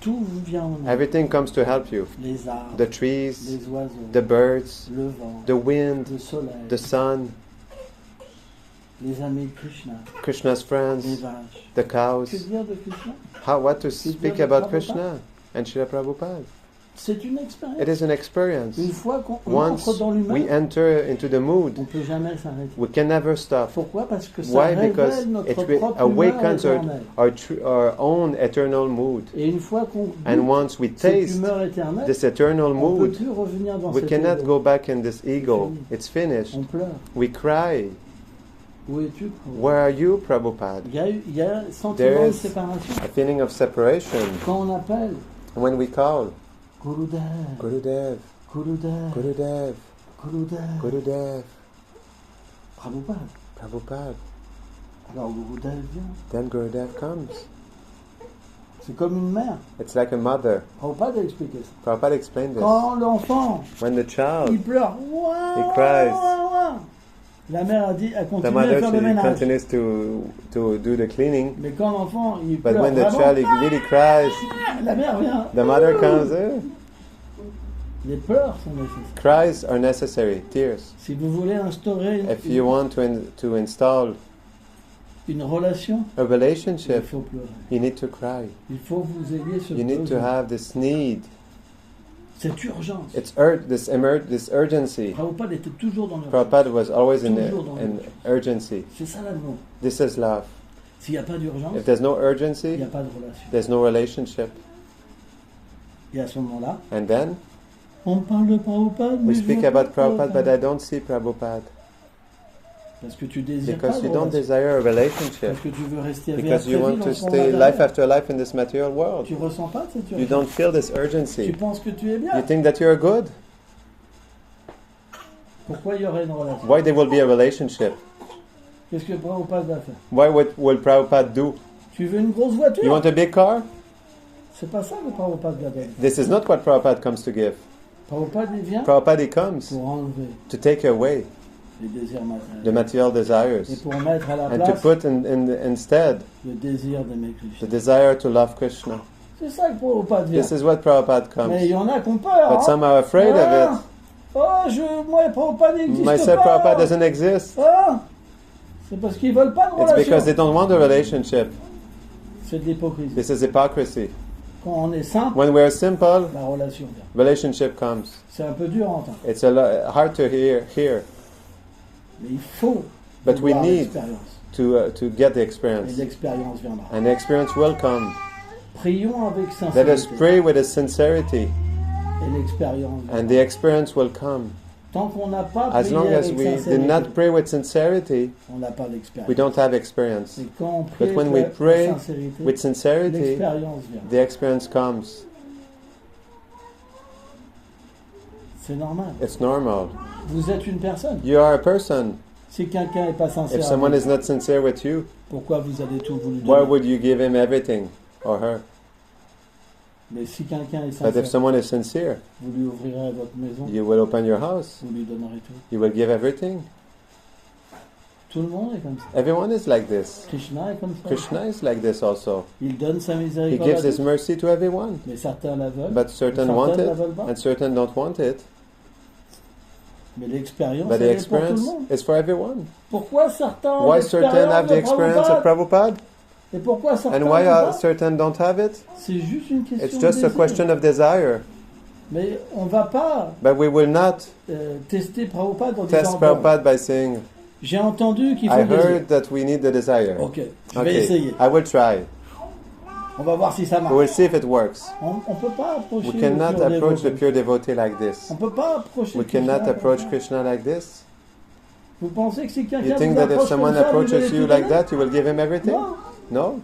Speaker 1: Tout vous vient en aide.
Speaker 2: Everything comes to help you.
Speaker 1: Les arbres,
Speaker 2: The trees,
Speaker 1: les oiseaux,
Speaker 2: the birds,
Speaker 1: le vent,
Speaker 2: the wind,
Speaker 1: le soleil,
Speaker 2: the sun,
Speaker 1: les amis de Krishna,
Speaker 2: Krishna's
Speaker 1: les
Speaker 2: friends,
Speaker 1: vaches.
Speaker 2: the
Speaker 1: Que
Speaker 2: cows.
Speaker 1: dire de Krishna?
Speaker 2: What to
Speaker 1: dire
Speaker 2: speak
Speaker 1: de
Speaker 2: about
Speaker 1: Prabhupada?
Speaker 2: Krishna and Srila Prabhupada?
Speaker 1: C'est une expérience.
Speaker 2: It is an experience.
Speaker 1: Une fois qu'on
Speaker 2: Once
Speaker 1: entre dans
Speaker 2: we
Speaker 1: l'humain,
Speaker 2: enter into the
Speaker 1: on
Speaker 2: mood,
Speaker 1: ne peut jamais s'arrêter.
Speaker 2: we can never stop.
Speaker 1: Pourquoi? Parce que ça
Speaker 2: Why? Because
Speaker 1: révèle notre
Speaker 2: it
Speaker 1: propre humeur
Speaker 2: awakens
Speaker 1: éternelle.
Speaker 2: our own eternal mood.
Speaker 1: Et une fois qu'on
Speaker 2: And
Speaker 1: goûte
Speaker 2: once we
Speaker 1: cette
Speaker 2: taste
Speaker 1: humeur éternelle,
Speaker 2: this eternal
Speaker 1: on ne peut
Speaker 2: mood,
Speaker 1: plus revenir dans
Speaker 2: we
Speaker 1: cet
Speaker 2: cannot
Speaker 1: ego.
Speaker 2: go back in this ego.
Speaker 1: fini.
Speaker 2: It's finished.
Speaker 1: On pleure.
Speaker 2: We cry.
Speaker 1: Où es-tu? Prabhupada?
Speaker 2: Where are you, Prabhupada?
Speaker 1: Il y a un sentiment
Speaker 2: There
Speaker 1: de
Speaker 2: is
Speaker 1: séparation.
Speaker 2: a feeling of separation.
Speaker 1: Quand on appelle
Speaker 2: When we call,
Speaker 1: Gurudev,
Speaker 2: Gurudev,
Speaker 1: Gurudev,
Speaker 2: Gurudev,
Speaker 1: Gurudev,
Speaker 2: Gurudev,
Speaker 1: Prabhupada.
Speaker 2: Prabhupada,
Speaker 1: Alors Gurudev vient.
Speaker 2: then Gurudev comes.
Speaker 1: C'est comme une mère.
Speaker 2: It's like a mother.
Speaker 1: Prabhupada a expliqué ça.
Speaker 2: Prabhupada explained this.
Speaker 1: Quand l'enfant,
Speaker 2: When the child,
Speaker 1: il pleure, ouah,
Speaker 2: He cries.
Speaker 1: ouah, ouah. La mère a dit, elle
Speaker 2: the
Speaker 1: continue à
Speaker 2: mother,
Speaker 1: faire le
Speaker 2: she
Speaker 1: ménage.
Speaker 2: continues to do the cleaning.
Speaker 1: Mais quand l'enfant, il
Speaker 2: But
Speaker 1: pleure
Speaker 2: when the
Speaker 1: vraiment,
Speaker 2: child really cries,
Speaker 1: la mère vient.
Speaker 2: the mother comes in.
Speaker 1: Les pleurs sont nécessaires.
Speaker 2: Cries are necessary, tears.
Speaker 1: Si vous voulez instaurer
Speaker 2: If you want to install
Speaker 1: une relation,
Speaker 2: a
Speaker 1: il
Speaker 2: relationship,
Speaker 1: faut pleurer.
Speaker 2: you need to cry.
Speaker 1: Il faut que vous ayez ce
Speaker 2: You need to
Speaker 1: besoin.
Speaker 2: have this need.
Speaker 1: Cette urgence.
Speaker 2: It's this urgency.
Speaker 1: Prabhupada était toujours dans l'urgence.
Speaker 2: Prabhupada was always in
Speaker 1: Toujours dans
Speaker 2: urgency.
Speaker 1: C'est ça l'amour.
Speaker 2: This is love.
Speaker 1: S'il n'y a pas d'urgence,
Speaker 2: If there's no
Speaker 1: il n'y
Speaker 2: urgency,
Speaker 1: a pas de relation.
Speaker 2: there's no relationship.
Speaker 1: Et à ce moment-là,
Speaker 2: And then
Speaker 1: on parle de Prabhupada, mais
Speaker 2: we
Speaker 1: je
Speaker 2: speak
Speaker 1: veux
Speaker 2: about
Speaker 1: pas
Speaker 2: Prabhupada, but I don't see Prabhupada.
Speaker 1: Parce que tu désires pas
Speaker 2: Because
Speaker 1: de
Speaker 2: you don't
Speaker 1: relation.
Speaker 2: desire a relationship.
Speaker 1: Parce que tu veux rester
Speaker 2: Because you want to stay
Speaker 1: stay
Speaker 2: life after life in this material world.
Speaker 1: Tu ressens pas cette
Speaker 2: You
Speaker 1: urgence.
Speaker 2: don't feel this
Speaker 1: Tu
Speaker 2: urgency.
Speaker 1: penses que tu es bien.
Speaker 2: You think that you're good.
Speaker 1: Pourquoi il y aurait une relation?
Speaker 2: Why there will be a relationship?
Speaker 1: Qu'est-ce que Prabhupada va faire?
Speaker 2: What will Prabhupada do?
Speaker 1: Tu veux une grosse voiture?
Speaker 2: You want a big car?
Speaker 1: C'est pas ça que Prabhupada va donner.
Speaker 2: This is not what Prabhupada comes to give.
Speaker 1: Prabhupada il vient
Speaker 2: Prabhupada he comes
Speaker 1: pour enlever
Speaker 2: to take away
Speaker 1: les désirs matériels.
Speaker 2: the material
Speaker 1: Et
Speaker 2: desires
Speaker 1: pour mettre à la
Speaker 2: and to
Speaker 1: place
Speaker 2: put instead
Speaker 1: le désir d'aimer
Speaker 2: the
Speaker 1: Krishna.
Speaker 2: desire to love Krishna.
Speaker 1: C'est ça que Prabhupada vient.
Speaker 2: This is what Prabhupada
Speaker 1: Mais il
Speaker 2: comes.
Speaker 1: y en a qui ont peur.
Speaker 2: But
Speaker 1: hein.
Speaker 2: some are afraid of
Speaker 1: Ah, oh, moi, Prabhupada n'existe
Speaker 2: Myself,
Speaker 1: pas.
Speaker 2: Prabhupada doesn't exist.
Speaker 1: Ah, c'est parce qu'ils veulent pas de
Speaker 2: It's because they
Speaker 1: relation.
Speaker 2: don't want a relationship.
Speaker 1: C'est de l'hypocrisie.
Speaker 2: This is hypocrisy.
Speaker 1: Quand on est simple,
Speaker 2: When we're simple,
Speaker 1: la relation vient.
Speaker 2: relationship comes.
Speaker 1: C'est un peu dur à entendre.
Speaker 2: It's hard to hear,
Speaker 1: Mais il faut
Speaker 2: but we
Speaker 1: vouloir
Speaker 2: need
Speaker 1: l'expérience.
Speaker 2: to get the
Speaker 1: Et
Speaker 2: experience.
Speaker 1: l'expérience viendra.
Speaker 2: And the experience will come.
Speaker 1: Prions avec
Speaker 2: Let us
Speaker 1: sincérité.
Speaker 2: pray with a sincerity,
Speaker 1: Et l'expérience viendra.
Speaker 2: and the experience will come.
Speaker 1: Tant qu'on n'a pas
Speaker 2: As
Speaker 1: prié
Speaker 2: long as
Speaker 1: avec
Speaker 2: we did
Speaker 1: sincérité,
Speaker 2: not pray with sincerity,
Speaker 1: on n'a pas d'expérience.
Speaker 2: we don't have experience.
Speaker 1: Et quand on prie
Speaker 2: But when we
Speaker 1: avec
Speaker 2: pray
Speaker 1: sincérité,
Speaker 2: with sincerity,
Speaker 1: l'expérience vient.
Speaker 2: the experience comes.
Speaker 1: C'est normal.
Speaker 2: It's normal.
Speaker 1: Vous êtes une personne.
Speaker 2: You are a person.
Speaker 1: Si quelqu'un n'est pas sincère,
Speaker 2: If someone
Speaker 1: avec
Speaker 2: is not sincere with you,
Speaker 1: vous, pourquoi vous allez tout vous lui
Speaker 2: why
Speaker 1: donner?
Speaker 2: would you give him everything or her?
Speaker 1: Mais si quelqu'un est
Speaker 2: But
Speaker 1: sincère,
Speaker 2: if someone is sincere,
Speaker 1: vous lui ouvrirez votre maison,
Speaker 2: you will open your house.
Speaker 1: vous lui donnerez tout.
Speaker 2: You will give everything.
Speaker 1: Tout le monde est comme ça.
Speaker 2: Everyone is like this.
Speaker 1: Krishna est comme ça.
Speaker 2: Krishna is like this also.
Speaker 1: Il donne sa
Speaker 2: He
Speaker 1: miséricorde
Speaker 2: gives
Speaker 1: à
Speaker 2: his
Speaker 1: tous.
Speaker 2: mercy to everyone.
Speaker 1: Mais certains la veulent,
Speaker 2: But certain
Speaker 1: certains
Speaker 2: want
Speaker 1: la
Speaker 2: it
Speaker 1: veulent pas.
Speaker 2: and certain don't want it.
Speaker 1: Mais l'expérience,
Speaker 2: But the
Speaker 1: elle est pour tout le
Speaker 2: experience
Speaker 1: monde.
Speaker 2: is for everyone.
Speaker 1: Pourquoi certains ont
Speaker 2: Why certain have the experience of Prabhupada
Speaker 1: Et pourquoi certains
Speaker 2: and why
Speaker 1: n'ont pas?
Speaker 2: certain don't have it?
Speaker 1: C'est juste une question
Speaker 2: It's
Speaker 1: de
Speaker 2: just a
Speaker 1: désir.
Speaker 2: question of desire.
Speaker 1: Mais on ne va pas
Speaker 2: But we will not
Speaker 1: tester Prabhupada en
Speaker 2: test
Speaker 1: disant bon,
Speaker 2: Prabhupada by saying,
Speaker 1: j'ai entendu qu'il faut
Speaker 2: I
Speaker 1: le désir.
Speaker 2: heard that we need the desire.
Speaker 1: Ok, je vais
Speaker 2: Okay,
Speaker 1: essayer.
Speaker 2: I will try.
Speaker 1: On va voir si ça
Speaker 2: We
Speaker 1: marche.
Speaker 2: will see if it works.
Speaker 1: On ne peut pas approcher
Speaker 2: We
Speaker 1: le
Speaker 2: cannot
Speaker 1: pur
Speaker 2: approach the
Speaker 1: dévot.
Speaker 2: pure devotee like this.
Speaker 1: On ne peut pas approcher
Speaker 2: We
Speaker 1: Krishna
Speaker 2: cannot
Speaker 1: comme
Speaker 2: approach
Speaker 1: ça.
Speaker 2: Krishna like this.
Speaker 1: Vous pensez que si quelqu'un
Speaker 2: You
Speaker 1: vous
Speaker 2: think that if
Speaker 1: approche
Speaker 2: someone
Speaker 1: comme ça, vous
Speaker 2: approaches
Speaker 1: allez
Speaker 2: you
Speaker 1: tout
Speaker 2: like
Speaker 1: donner?
Speaker 2: that, you will give him everything?
Speaker 1: Non,
Speaker 2: No.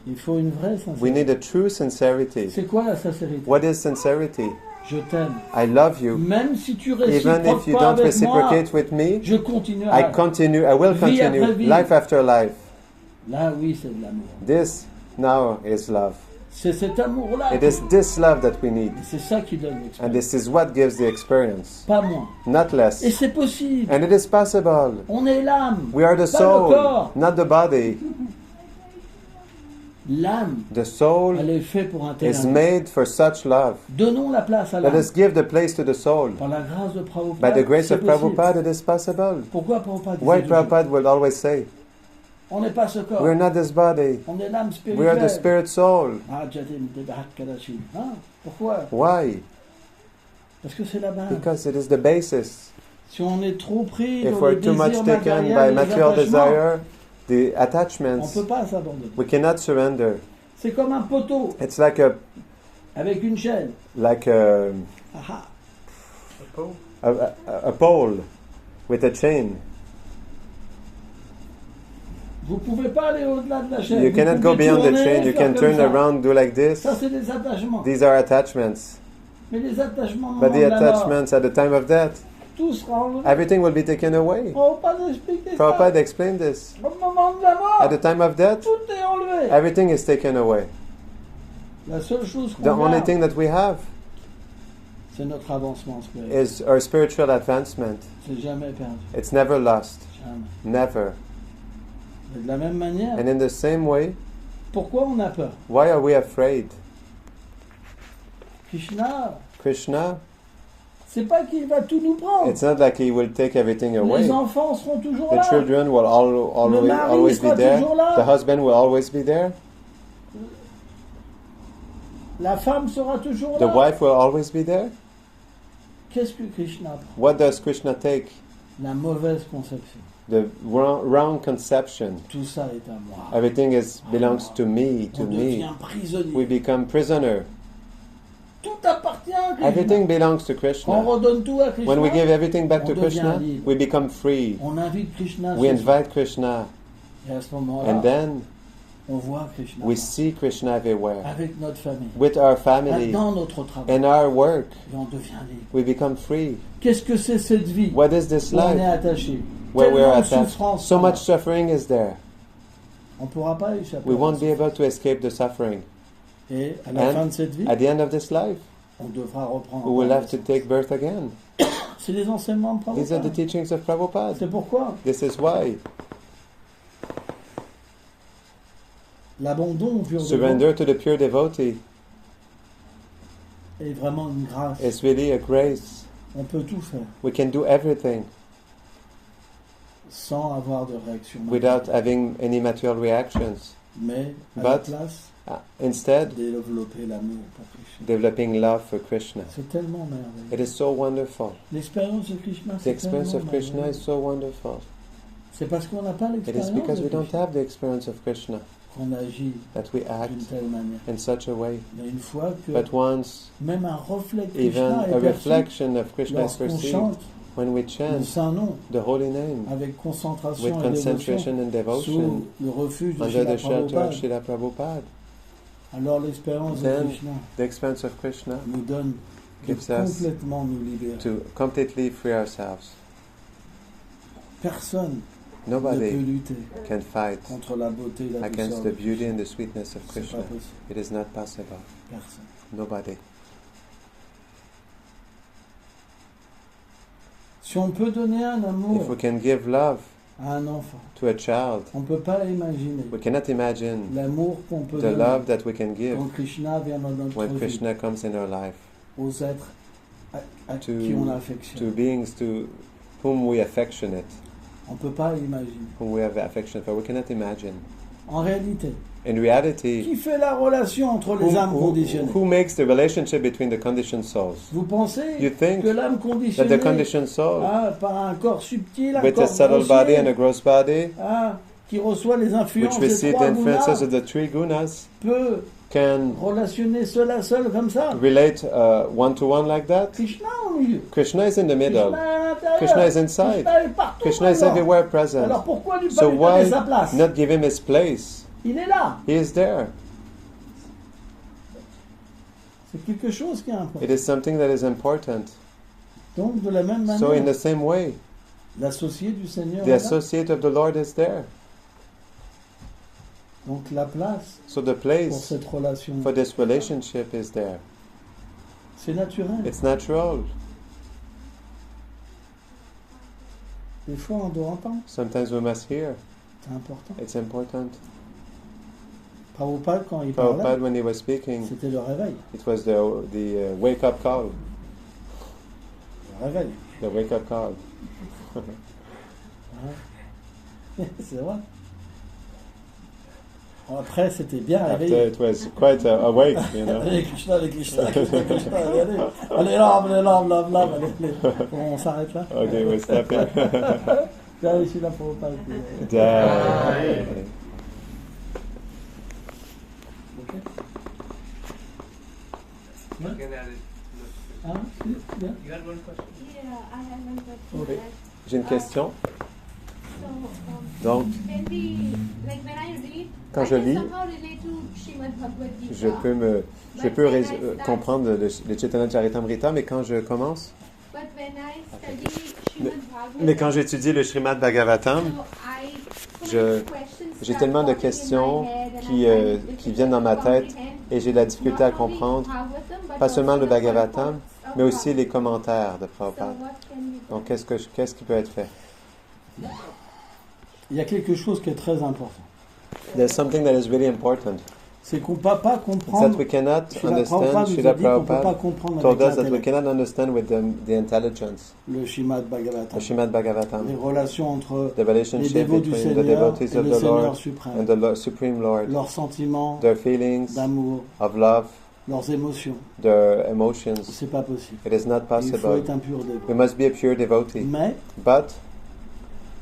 Speaker 1: il faut une vraie
Speaker 2: We
Speaker 1: sincérité.
Speaker 2: need a true sincerity.
Speaker 1: C'est quoi la sincérité?
Speaker 2: What is sincerity?
Speaker 1: Je t'aime.
Speaker 2: I love you.
Speaker 1: Même si tu
Speaker 2: Even
Speaker 1: réciproques
Speaker 2: if you
Speaker 1: pas
Speaker 2: don't
Speaker 1: avec moi,
Speaker 2: reciprocate with me,
Speaker 1: je continuerai.
Speaker 2: I will
Speaker 1: Vie après
Speaker 2: continue,
Speaker 1: vie.
Speaker 2: life after life.
Speaker 1: Là, oui, c'est de l'amour.
Speaker 2: This now is love.
Speaker 1: C'est cet amour-là.
Speaker 2: It is this love that we need.
Speaker 1: Et c'est ça qui donne
Speaker 2: And
Speaker 1: l'expérience.
Speaker 2: this is what gives the experience,
Speaker 1: Pas moins.
Speaker 2: not less.
Speaker 1: Et c'est possible.
Speaker 2: And it is possible.
Speaker 1: On est l'âme.
Speaker 2: We are the
Speaker 1: Pas le
Speaker 2: soul,
Speaker 1: corps.
Speaker 2: not the body.
Speaker 1: L'âme,
Speaker 2: The soul
Speaker 1: elle est faite pour un tel
Speaker 2: is
Speaker 1: amour.
Speaker 2: made for such love.
Speaker 1: Donnons la place à
Speaker 2: Let
Speaker 1: l'âme.
Speaker 2: us give the place to the soul.
Speaker 1: Par la grâce de
Speaker 2: By
Speaker 1: Prabhupada,
Speaker 2: the grace
Speaker 1: c'est
Speaker 2: of
Speaker 1: possible.
Speaker 2: Prabhupada, it is possible.
Speaker 1: Pourquoi Prabhupada
Speaker 2: Why
Speaker 1: disait toujours,
Speaker 2: Prabhupada will always say,
Speaker 1: on n'est pas ce corps,
Speaker 2: we're not this body,
Speaker 1: on est l'âme
Speaker 2: we are the
Speaker 1: spirituelle.
Speaker 2: spirit soul.
Speaker 1: Ah, Jatim, Debahat, Kadashim. Hein? Pourquoi?
Speaker 2: Why?
Speaker 1: Parce que c'est la base.
Speaker 2: Because it is the basis.
Speaker 1: Si on est trop pris
Speaker 2: If
Speaker 1: dans
Speaker 2: we're
Speaker 1: les
Speaker 2: too much
Speaker 1: désirs
Speaker 2: taken by
Speaker 1: matériels, les
Speaker 2: material
Speaker 1: attachements,
Speaker 2: desire, the
Speaker 1: on ne
Speaker 2: attachments,
Speaker 1: peut pas s'abandonner.
Speaker 2: we cannot surrender.
Speaker 1: C'est comme un poteau
Speaker 2: It's like a
Speaker 1: avec une chaîne.
Speaker 2: like a,
Speaker 1: Ah, ah.
Speaker 2: a pole with a chain.
Speaker 1: Vous pouvez pas aller au-delà de la chaîne.
Speaker 2: You
Speaker 1: Vous
Speaker 2: cannot go
Speaker 1: pouvez
Speaker 2: beyond the
Speaker 1: tourner,
Speaker 2: chain. You
Speaker 1: faire
Speaker 2: can
Speaker 1: comme
Speaker 2: turn
Speaker 1: ça.
Speaker 2: around, do like this.
Speaker 1: Ça, c'est des attachements.
Speaker 2: These are attachments.
Speaker 1: Mais les attachements, au
Speaker 2: But
Speaker 1: moment
Speaker 2: the
Speaker 1: de la mort,
Speaker 2: attachments at the time of death,
Speaker 1: tout sera enlevé.
Speaker 2: everything will be taken away.
Speaker 1: On va pas expliquer ça.
Speaker 2: Prabhupada explained this.
Speaker 1: Au moment de la mort,
Speaker 2: At the time of death,
Speaker 1: tout est enlevé.
Speaker 2: everything is taken away.
Speaker 1: La seule chose
Speaker 2: The
Speaker 1: qu'on
Speaker 2: only
Speaker 1: garde,
Speaker 2: thing that we have
Speaker 1: c'est notre avancement spirituel.
Speaker 2: is our spiritual advancement.
Speaker 1: C'est jamais perdu.
Speaker 2: It's never lost.
Speaker 1: Jamais.
Speaker 2: Never.
Speaker 1: Et de la même manière,
Speaker 2: And in the same way,
Speaker 1: pourquoi on a peur?
Speaker 2: why are we afraid?
Speaker 1: Krishna,
Speaker 2: Krishna,
Speaker 1: c'est pas qu'il va tout nous prendre.
Speaker 2: it's not like he will take everything away.
Speaker 1: Les enfants seront toujours
Speaker 2: The
Speaker 1: là.
Speaker 2: children will
Speaker 1: Le mari
Speaker 2: always be
Speaker 1: sera
Speaker 2: there.
Speaker 1: toujours là.
Speaker 2: The husband will always be there.
Speaker 1: La femme sera toujours
Speaker 2: The
Speaker 1: là.
Speaker 2: wife will always be there.
Speaker 1: Qu'est-ce que Krishna prend?
Speaker 2: What does Krishna take?
Speaker 1: La mauvaise conception.
Speaker 2: The wrong conception.
Speaker 1: Tout ça est à moi.
Speaker 2: Everything belongs to me,
Speaker 1: On devient prisonnier.
Speaker 2: We become prisoner.
Speaker 1: Tout appartient à Krishna.
Speaker 2: Everything belongs to
Speaker 1: On
Speaker 2: Krishna.
Speaker 1: redonne tout à Krishna.
Speaker 2: When we give everything back to
Speaker 1: On devient
Speaker 2: Krishna,
Speaker 1: libre.
Speaker 2: we become free.
Speaker 1: On invite Krishna.
Speaker 2: We
Speaker 1: chez soi.
Speaker 2: invite Krishna,
Speaker 1: Et à ce moment-là,
Speaker 2: and then
Speaker 1: on voit Krishna.
Speaker 2: we see Krishna everywhere.
Speaker 1: Avec notre famille.
Speaker 2: With our family,
Speaker 1: Dans notre travail.
Speaker 2: in our work,
Speaker 1: Et on devient libre.
Speaker 2: we become free.
Speaker 1: Qu'est-ce que c'est cette vie
Speaker 2: What is this
Speaker 1: où on est
Speaker 2: life
Speaker 1: attaché?
Speaker 2: where we are
Speaker 1: Tellement de
Speaker 2: attached?
Speaker 1: souffrance.
Speaker 2: So much suffering is there.
Speaker 1: On ne pourra pas échapper.
Speaker 2: We
Speaker 1: à
Speaker 2: won't
Speaker 1: ça.
Speaker 2: be able to escape the suffering.
Speaker 1: Et à la fin de cette vie,
Speaker 2: At the end of this life,
Speaker 1: on devra reprendre.
Speaker 2: we will
Speaker 1: encore
Speaker 2: have to
Speaker 1: naissance.
Speaker 2: take birth again.
Speaker 1: C'est les enseignements de
Speaker 2: These are the
Speaker 1: Prabhupada.
Speaker 2: teachings of Prabhupada.
Speaker 1: C'est pourquoi
Speaker 2: This is why
Speaker 1: l'abandon au pur
Speaker 2: surrender to the pure devotee
Speaker 1: est vraiment une grâce.
Speaker 2: is really a grace.
Speaker 1: On peut tout faire
Speaker 2: We can do everything
Speaker 1: sans avoir de réaction.
Speaker 2: without having any material reactions.
Speaker 1: Mais à la
Speaker 2: But
Speaker 1: place,
Speaker 2: instead,
Speaker 1: développer l'amour pour Krishna.
Speaker 2: developing love for Krishna.
Speaker 1: C'est tellement merveilleux.
Speaker 2: It is so wonderful.
Speaker 1: L'expérience de Krishna,
Speaker 2: The
Speaker 1: c'est
Speaker 2: experience
Speaker 1: tellement
Speaker 2: of Krishna
Speaker 1: merveilleux.
Speaker 2: is so wonderful.
Speaker 1: C'est parce qu'on n'a pas
Speaker 2: It is
Speaker 1: l'expérience
Speaker 2: because
Speaker 1: de
Speaker 2: we don't
Speaker 1: Krishna
Speaker 2: have the experience of Krishna
Speaker 1: qu'on agit
Speaker 2: that we act
Speaker 1: d'une telle manière.
Speaker 2: in such a way.
Speaker 1: Mais une fois que
Speaker 2: But once,
Speaker 1: même un reflet de
Speaker 2: even
Speaker 1: Krishna
Speaker 2: a
Speaker 1: est perçu,
Speaker 2: reflection of Krishna is
Speaker 1: lorsqu'on
Speaker 2: perceived
Speaker 1: chante
Speaker 2: when we
Speaker 1: le
Speaker 2: chant
Speaker 1: saint nom
Speaker 2: the holy name
Speaker 1: avec concentration
Speaker 2: with
Speaker 1: et dévotion
Speaker 2: concentration and devotion
Speaker 1: sous le refuge de
Speaker 2: under
Speaker 1: Srila
Speaker 2: the shelter of
Speaker 1: Prabhupada,
Speaker 2: Srila Prabhupada.
Speaker 1: alors l'expérience de
Speaker 2: Then
Speaker 1: Krishna
Speaker 2: the experience of Krishna
Speaker 1: nous donne de
Speaker 2: gives us
Speaker 1: complètement nous libérer.
Speaker 2: to completely free ourselves.
Speaker 1: Personne ne peut
Speaker 2: Nobody
Speaker 1: lutter
Speaker 2: can fight
Speaker 1: contre la beauté et la douceur
Speaker 2: against
Speaker 1: de
Speaker 2: the beauty
Speaker 1: Krishna.
Speaker 2: and the sweetness of
Speaker 1: C'est pas
Speaker 2: Krishna.
Speaker 1: possible.
Speaker 2: It is not possible.
Speaker 1: Personne.
Speaker 2: Nobody.
Speaker 1: Si on peut donner un
Speaker 2: If
Speaker 1: amour
Speaker 2: we can give love
Speaker 1: à un enfant,
Speaker 2: to a child,
Speaker 1: on ne peut pas imaginer
Speaker 2: we cannot imagine
Speaker 1: l'amour qu'on peut
Speaker 2: the
Speaker 1: donner
Speaker 2: love that we can give
Speaker 1: quand Krishna vient dans notre
Speaker 2: when
Speaker 1: vie
Speaker 2: Krishna comes in our life
Speaker 1: aux êtres à
Speaker 2: To-
Speaker 1: qui on
Speaker 2: to
Speaker 1: affectionne.
Speaker 2: beings to whom we affectionate,
Speaker 1: On ne peut pas imaginer.
Speaker 2: whom we have affection for. We cannot imagine.
Speaker 1: En réalité,
Speaker 2: In reality,
Speaker 1: qui fait la relation entre les âmes conditionnées?
Speaker 2: who makes the relationship between the conditioned souls?
Speaker 1: Vous pensez
Speaker 2: You think
Speaker 1: que l'âme
Speaker 2: That
Speaker 1: conditionnée
Speaker 2: the conditioned soul,
Speaker 1: par un corps subtil, un
Speaker 2: with a
Speaker 1: corps
Speaker 2: subtle body and a
Speaker 1: grossier,
Speaker 2: gross body,
Speaker 1: qui reçoit les
Speaker 2: which
Speaker 1: influences des
Speaker 2: receive the
Speaker 1: trois
Speaker 2: influences
Speaker 1: gunas,
Speaker 2: of the three gunas,
Speaker 1: peut
Speaker 2: can
Speaker 1: relationner seul à seul comme ça?
Speaker 2: relate one-to-one like that?
Speaker 1: Krishna au milieu.
Speaker 2: Krishna is in the middle.
Speaker 1: Krishna est à l'intérieur.
Speaker 2: Krishna is inside.
Speaker 1: Krishna est partout.
Speaker 2: Krishna is
Speaker 1: alors.
Speaker 2: everywhere present.
Speaker 1: Alors pourquoi lui pas
Speaker 2: So
Speaker 1: lui donner
Speaker 2: why
Speaker 1: sa place?
Speaker 2: not give him his place?
Speaker 1: Il est là.
Speaker 2: He is there.
Speaker 1: C'est quelque chose qui est important.
Speaker 2: It is something that is important.
Speaker 1: Donc de la même manière,
Speaker 2: So in the same way,
Speaker 1: l'associé du Seigneur
Speaker 2: the
Speaker 1: est là.
Speaker 2: associate of the Lord is there.
Speaker 1: Donc la place
Speaker 2: So the
Speaker 1: pour
Speaker 2: place
Speaker 1: cette relation,
Speaker 2: for this relationship is there.
Speaker 1: c'est naturel.
Speaker 2: It's natural.
Speaker 1: Des fois on doit entendre,
Speaker 2: Sometimes we must hear.
Speaker 1: c'est important.
Speaker 2: It's important.
Speaker 1: Prabhupada quand il parlait,
Speaker 2: Prabhupada, when he was speaking,
Speaker 1: c'était le réveil.
Speaker 2: it was the wake-up call.
Speaker 1: Le réveil.
Speaker 2: The wake-up call.
Speaker 1: C'est vrai. Après c'était bien
Speaker 2: After
Speaker 1: réveillé.
Speaker 2: it was quite awake, you know.
Speaker 1: Allez Krishna, allez Krishna, Krishna, Krishna, allez, allez lave, allez. On s'arrête là.
Speaker 2: Okay, we stop here.
Speaker 1: Là, je suis là pour parler.
Speaker 2: Jai.
Speaker 1: Ok.
Speaker 3: You can add it.
Speaker 1: Hein? C'est bien.
Speaker 3: You had one question?
Speaker 5: Yeah, I have one question.
Speaker 1: Okay.
Speaker 2: J'ai une question.
Speaker 5: So,
Speaker 2: Donc,
Speaker 5: when we, like when I read,
Speaker 2: quand
Speaker 5: I
Speaker 2: je
Speaker 5: can
Speaker 2: lis,
Speaker 5: somehow relate to Srimad Bhagavad Gita.
Speaker 2: je peux comprendre le Chaitanya Charitamrita, mais quand je commence,
Speaker 5: But when I study Srimad Bhagavatam,
Speaker 2: mais quand j'étudies le Srimad Bhagavatam,
Speaker 5: so
Speaker 2: je-
Speaker 5: many questions
Speaker 2: j'ai
Speaker 5: start
Speaker 2: tellement de
Speaker 5: popping in my
Speaker 2: questions
Speaker 5: head and
Speaker 2: qui,
Speaker 5: I find it
Speaker 2: qui viennent dans ma
Speaker 5: difficult to
Speaker 2: tête
Speaker 5: comprehend
Speaker 2: et j'ai de la difficulté à
Speaker 5: not only
Speaker 2: comprendre,
Speaker 5: Bhagavatam, but
Speaker 2: pas seulement
Speaker 5: also
Speaker 2: le
Speaker 5: the
Speaker 2: Bhagavatam,
Speaker 5: purports of
Speaker 2: mais aussi les
Speaker 5: Bhagavatam.
Speaker 2: commentaires de
Speaker 5: So
Speaker 2: Prabhupada.
Speaker 5: what can be done?
Speaker 2: Donc, qu'est-ce qui peut être fait?
Speaker 1: Il y a quelque chose qui est très important.
Speaker 2: There's something that is really important.
Speaker 1: C'est qu'on ne peut pas
Speaker 2: It's that
Speaker 1: comprendre.
Speaker 2: we cannot
Speaker 1: Srila
Speaker 2: understand,
Speaker 1: Prabhupada nous a
Speaker 2: Srila
Speaker 1: dit qu'on ne peut pas
Speaker 2: Prabhupada
Speaker 1: comprendre
Speaker 2: told
Speaker 1: avec
Speaker 2: us that we
Speaker 1: l'intellect
Speaker 2: cannot understand with the intelligence,
Speaker 1: le Srimad
Speaker 2: the
Speaker 1: Bhagavatam.
Speaker 2: Srimad
Speaker 1: Les
Speaker 2: Bhagavatam,
Speaker 1: relations entre
Speaker 2: the relationship
Speaker 1: les dévots du
Speaker 2: between the
Speaker 1: Seigneur
Speaker 2: devotees
Speaker 1: et
Speaker 2: of
Speaker 1: le
Speaker 2: the
Speaker 1: Seigneur
Speaker 2: Lord
Speaker 1: suprême.
Speaker 2: and the Supreme Lord,
Speaker 1: Leurs sentiments
Speaker 2: their feelings
Speaker 1: d'amour,
Speaker 2: of love,
Speaker 1: leurs émotions.
Speaker 2: their emotions.
Speaker 1: C'est pas possible.
Speaker 2: It is not
Speaker 1: Il faut
Speaker 2: possible.
Speaker 1: être un pur dévot.
Speaker 2: We must be a pure devotee.
Speaker 1: Mais
Speaker 2: But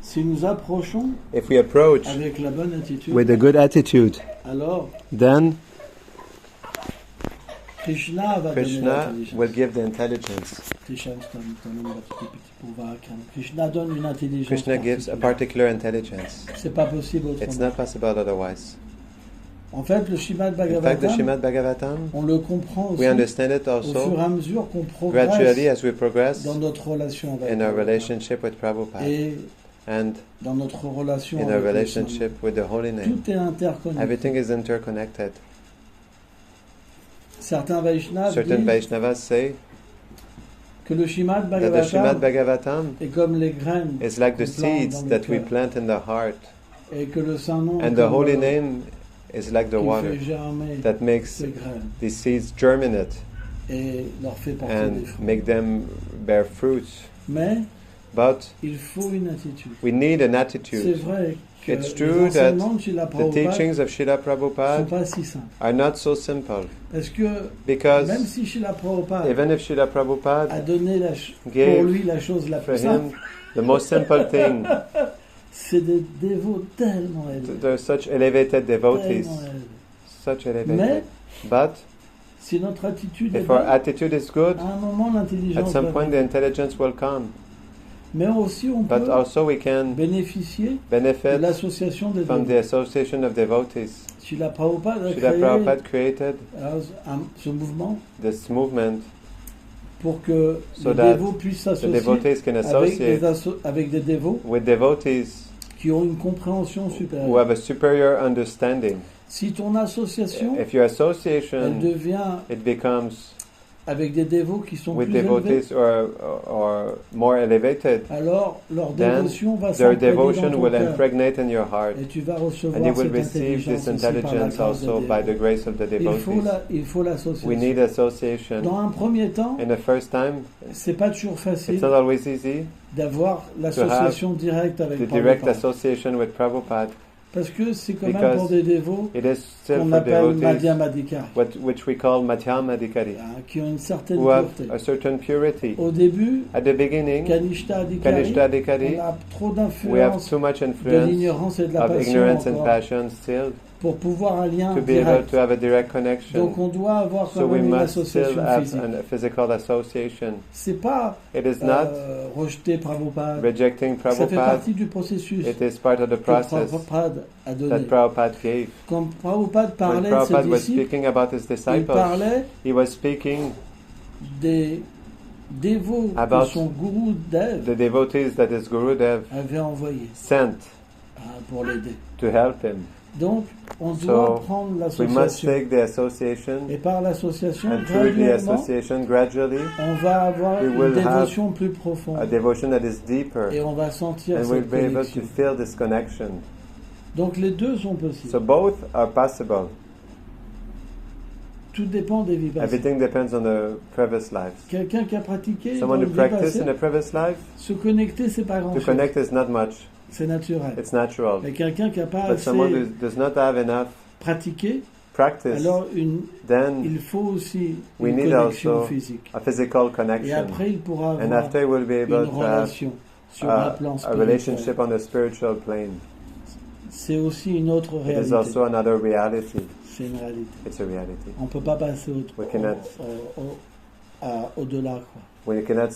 Speaker 1: si nous approchons
Speaker 2: if we approach
Speaker 1: avec la bonne attitude,
Speaker 2: with a good attitude,
Speaker 1: alors
Speaker 2: then
Speaker 1: Krishna va donner
Speaker 2: Krishna
Speaker 1: l'intelligence.
Speaker 2: will give the intelligence.
Speaker 1: Krishna donne une intelligence.
Speaker 2: Krishna gives a
Speaker 1: particulière.
Speaker 2: particular intelligence.
Speaker 1: C'est pas possible
Speaker 2: It's
Speaker 1: autrement.
Speaker 2: not possible otherwise.
Speaker 1: En fait, le Srimad
Speaker 2: In fact, the
Speaker 1: Bhagavatam,
Speaker 2: Srimad Bhagavatam,
Speaker 1: on le comprend aussi
Speaker 2: we understand it
Speaker 1: au fur et
Speaker 2: also
Speaker 1: à mesure qu'on
Speaker 2: gradually
Speaker 1: progresse
Speaker 2: as we progress
Speaker 1: dans notre relation avec
Speaker 2: in our
Speaker 1: Prabhupada
Speaker 2: relationship with Prabhupada
Speaker 1: et
Speaker 2: and
Speaker 1: dans notre relation
Speaker 2: in
Speaker 1: avec
Speaker 2: our
Speaker 1: le
Speaker 2: relationship with the Holy
Speaker 1: Saint.
Speaker 2: Name.
Speaker 1: Tout est interconnecté.
Speaker 2: Everything is interconnected.
Speaker 1: Certains Vaishnavas
Speaker 2: Certain
Speaker 1: disent
Speaker 2: Vaishnavas say
Speaker 1: que le Srimad
Speaker 2: that the Srimad
Speaker 1: Bhagavatam
Speaker 2: Bhagavatam
Speaker 1: est comme les graines
Speaker 2: is like the
Speaker 1: qu'on plante
Speaker 2: seeds
Speaker 1: dans le
Speaker 2: that we
Speaker 1: cœur.
Speaker 2: plant in the heart,
Speaker 1: Et que le Saint-Nom est
Speaker 2: and the
Speaker 1: comme
Speaker 2: Holy
Speaker 1: l'eau
Speaker 2: Name is like the
Speaker 1: qui
Speaker 2: water
Speaker 1: fait germer
Speaker 2: that makes
Speaker 1: ces graines
Speaker 2: these seeds germinate
Speaker 1: et leur fait porter des
Speaker 2: and
Speaker 1: fruits.
Speaker 2: make them bear fruits.
Speaker 1: Mais
Speaker 2: But
Speaker 1: il faut une attitude.
Speaker 2: we need an
Speaker 1: C'est
Speaker 2: attitude.
Speaker 1: vrai que
Speaker 2: It's
Speaker 1: les
Speaker 2: true that
Speaker 1: enseignements de Srila
Speaker 2: the
Speaker 1: Prabhupada
Speaker 2: teachings of Srila
Speaker 1: ne sont
Speaker 2: Prabhupada
Speaker 1: pas si simples.
Speaker 2: are not so simple,
Speaker 1: Parce que
Speaker 2: because
Speaker 1: même si Srila Prabhupada
Speaker 2: even if Srila
Speaker 1: a
Speaker 2: Prabhupada
Speaker 1: donné
Speaker 2: gave
Speaker 1: pour lui la chose la
Speaker 2: for
Speaker 1: plus
Speaker 2: him
Speaker 1: simple,
Speaker 2: the most simple thing,
Speaker 1: c'est des dévots tellement élevés.
Speaker 2: there are such elevated devotees,
Speaker 1: Tellement élevés.
Speaker 2: such
Speaker 1: Mais
Speaker 2: elevated. But
Speaker 1: si notre attitude est
Speaker 2: if our
Speaker 1: bonne,
Speaker 2: attitude is good,
Speaker 1: à un moment
Speaker 2: at
Speaker 1: l'intelligence
Speaker 2: some
Speaker 1: va
Speaker 2: point the
Speaker 1: venir.
Speaker 2: intelligence will come.
Speaker 1: Mais aussi on
Speaker 2: But
Speaker 1: peut
Speaker 2: also we can
Speaker 1: bénéficier de
Speaker 2: benefit
Speaker 1: l'association des
Speaker 2: from the
Speaker 1: dévots.
Speaker 2: association of devotees.
Speaker 1: Srila Prabhupada a
Speaker 2: Srila
Speaker 1: créé
Speaker 2: Prabhupada created
Speaker 1: ce mouvement
Speaker 2: this movement
Speaker 1: pour que
Speaker 2: So
Speaker 1: les
Speaker 2: that
Speaker 1: dévots puissent
Speaker 2: the
Speaker 1: s'associer
Speaker 2: devotees can
Speaker 1: avec
Speaker 2: associate
Speaker 1: avec des dévots
Speaker 2: with devotees
Speaker 1: qui ont une compréhension
Speaker 2: who
Speaker 1: supérieure.
Speaker 2: have a superior understanding.
Speaker 1: Si ton association,
Speaker 2: If your
Speaker 1: elle
Speaker 2: association,
Speaker 1: devient
Speaker 2: it becomes
Speaker 1: avec des dévots qui sont
Speaker 2: with
Speaker 1: plus élevés,
Speaker 2: devotees or more elevated,
Speaker 1: alors leur
Speaker 2: then
Speaker 1: dévotion va
Speaker 2: their
Speaker 1: s'imprégner dans
Speaker 2: devotion
Speaker 1: ton
Speaker 2: will
Speaker 1: cœur.
Speaker 2: impregnate in your heart,
Speaker 1: Et tu vas
Speaker 2: and you
Speaker 1: recevoir
Speaker 2: will
Speaker 1: cette
Speaker 2: receive this
Speaker 1: intelligence aussi par la
Speaker 2: intelligence
Speaker 1: grâce des
Speaker 2: also by the
Speaker 1: dévots.
Speaker 2: grace of the devotees.
Speaker 1: Il faut
Speaker 2: We
Speaker 1: l'association.
Speaker 2: need association.
Speaker 1: Dans un premier temps,
Speaker 2: In the first time,
Speaker 1: c'est pas toujours
Speaker 2: it's
Speaker 1: facile
Speaker 2: not always easy
Speaker 1: d'avoir l'association directe avec
Speaker 2: the direct
Speaker 1: Prabhupada.
Speaker 2: association with Prabhupada.
Speaker 1: Parce que c'est quand même
Speaker 2: Because
Speaker 1: pour des dévots
Speaker 2: It is still
Speaker 1: qu'on
Speaker 2: for
Speaker 1: appelle
Speaker 2: devotees,
Speaker 1: Madhyamadikari,
Speaker 2: which we call Madhyamadikari,
Speaker 1: qui ont une certaine
Speaker 2: who have
Speaker 1: pureté.
Speaker 2: a certain purity.
Speaker 1: Au début,
Speaker 2: At the beginning,
Speaker 1: Kanishta Adhikari,
Speaker 2: Kanishta Adhikari,
Speaker 1: on a trop
Speaker 2: we have
Speaker 1: d'influence
Speaker 2: too much
Speaker 1: de
Speaker 2: influence
Speaker 1: l'ignorance et de la
Speaker 2: of
Speaker 1: passion
Speaker 2: ignorance and
Speaker 1: encore
Speaker 2: passion still
Speaker 1: pour pouvoir un lien
Speaker 2: to be able
Speaker 1: direct.
Speaker 2: to have a direct connection.
Speaker 1: Donc on doit avoir quand
Speaker 2: So we
Speaker 1: même une
Speaker 2: must still
Speaker 1: association
Speaker 2: have
Speaker 1: physique.
Speaker 2: a physical association.
Speaker 1: C'est pas
Speaker 2: It is not
Speaker 1: rejeter Prabhupada.
Speaker 2: rejecting
Speaker 1: Ça fait
Speaker 2: Prabhupada.
Speaker 1: partie du processus
Speaker 2: It is part of the
Speaker 1: que
Speaker 2: process
Speaker 1: Prabhupada a donné.
Speaker 2: that Prabhupada gave.
Speaker 1: Quand Prabhupada
Speaker 2: When
Speaker 1: parlait de
Speaker 2: Prabhupada
Speaker 1: ses
Speaker 2: was
Speaker 1: disciples,
Speaker 2: speaking about his
Speaker 1: il
Speaker 2: disciples,
Speaker 1: parlait
Speaker 2: he was speaking
Speaker 1: des dévots
Speaker 2: About
Speaker 1: que son gourou Dev
Speaker 2: the devotees that his Guru Dev
Speaker 1: avait envoyés
Speaker 2: sent
Speaker 1: pour l'aider.
Speaker 2: to help him.
Speaker 1: Donc, on
Speaker 2: So,
Speaker 1: doit prendre
Speaker 2: We must
Speaker 1: l'association.
Speaker 2: take the association,
Speaker 1: Et par l'association,
Speaker 2: and through the
Speaker 1: graduellement,
Speaker 2: association, gradually,
Speaker 1: on va avoir
Speaker 2: we
Speaker 1: une
Speaker 2: will have
Speaker 1: dévotion plus profonde.
Speaker 2: a devotion that is deeper,
Speaker 1: Et on va sentir
Speaker 2: and we'll
Speaker 1: cette
Speaker 2: be able to
Speaker 1: connexion.
Speaker 2: feel this connection.
Speaker 1: Donc, les deux sont possibles.
Speaker 2: So both are possible.
Speaker 1: Tout dépend des vies passées.
Speaker 2: Everything depends on the previous lives.
Speaker 1: Quelqu'un qui a pratiqué dans
Speaker 2: Someone
Speaker 1: le
Speaker 2: who
Speaker 1: vie
Speaker 2: practiced
Speaker 1: passé,
Speaker 2: in a previous life,
Speaker 1: se connecter, c'est pas
Speaker 2: to
Speaker 1: grand-chose.
Speaker 2: connect is not much.
Speaker 1: C'est naturel.
Speaker 2: It's natural.
Speaker 1: Mais quelqu'un qui n'a pas
Speaker 2: But someone who
Speaker 1: assez
Speaker 2: does not have enough
Speaker 1: pratiqué,
Speaker 2: practice,
Speaker 1: alors
Speaker 2: then
Speaker 1: il faut aussi
Speaker 2: we
Speaker 1: une
Speaker 2: need
Speaker 1: connexion
Speaker 2: also
Speaker 1: physique.
Speaker 2: a physical
Speaker 1: Et
Speaker 2: connection.
Speaker 1: après, il pourra
Speaker 2: And
Speaker 1: avoir
Speaker 2: after we'll be
Speaker 1: une
Speaker 2: able to have
Speaker 1: relation sur un plan
Speaker 2: a
Speaker 1: spirituel.
Speaker 2: relationship on the spiritual plane.
Speaker 1: C'est aussi une autre
Speaker 2: It is
Speaker 1: réalité.
Speaker 2: also another reality.
Speaker 1: C'est une réalité.
Speaker 2: It's a reality.
Speaker 1: On ne peut pas passer
Speaker 2: We cannot-
Speaker 1: au-delà. Quoi.
Speaker 2: We cannot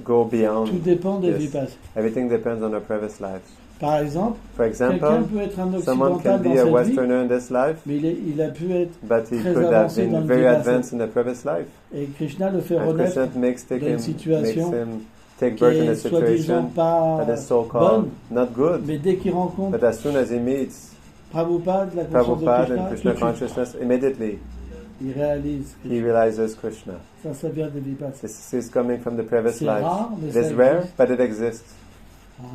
Speaker 2: go
Speaker 1: Tout
Speaker 2: beyond
Speaker 1: dépend des vies
Speaker 2: this.
Speaker 1: passées.
Speaker 2: Everything depends on our previous lives.
Speaker 1: Par exemple,
Speaker 2: For
Speaker 1: quelqu'un
Speaker 2: example,
Speaker 1: peut être un
Speaker 2: someone
Speaker 1: occidental
Speaker 2: can
Speaker 1: dans
Speaker 2: be a
Speaker 1: cette vie,
Speaker 2: Westerner in this life,
Speaker 1: mais il a pu être,
Speaker 2: but he
Speaker 1: très
Speaker 2: could have
Speaker 1: avancé dans
Speaker 2: been
Speaker 1: le
Speaker 2: very
Speaker 1: vivace.
Speaker 2: advanced in the previous life.
Speaker 1: et Krishna le fait
Speaker 2: And
Speaker 1: renaître
Speaker 2: Krishna makes
Speaker 1: dans une situation
Speaker 2: him take
Speaker 1: qui
Speaker 2: birth in
Speaker 1: est
Speaker 2: a
Speaker 1: soi-disant
Speaker 2: situation
Speaker 1: pas
Speaker 2: that is so-called
Speaker 1: bonne,
Speaker 2: not good.
Speaker 1: mais dès qu'il rencontre
Speaker 2: But as soon as he meets
Speaker 1: Prabhupada, la conscience de
Speaker 2: Prabhupada
Speaker 1: Krishna,
Speaker 2: and
Speaker 1: tout
Speaker 2: Krishna
Speaker 1: de suite,
Speaker 2: consciousness, immediately
Speaker 1: il réalise
Speaker 2: he
Speaker 1: Krishna.
Speaker 2: realizes Krishna.
Speaker 1: Ça vient des vies passées.
Speaker 2: This is coming from the previous
Speaker 1: C'est
Speaker 2: lives.
Speaker 1: rare, mais
Speaker 2: It
Speaker 1: ça
Speaker 2: is rare,
Speaker 1: existe.
Speaker 2: but it exists.
Speaker 1: Hein.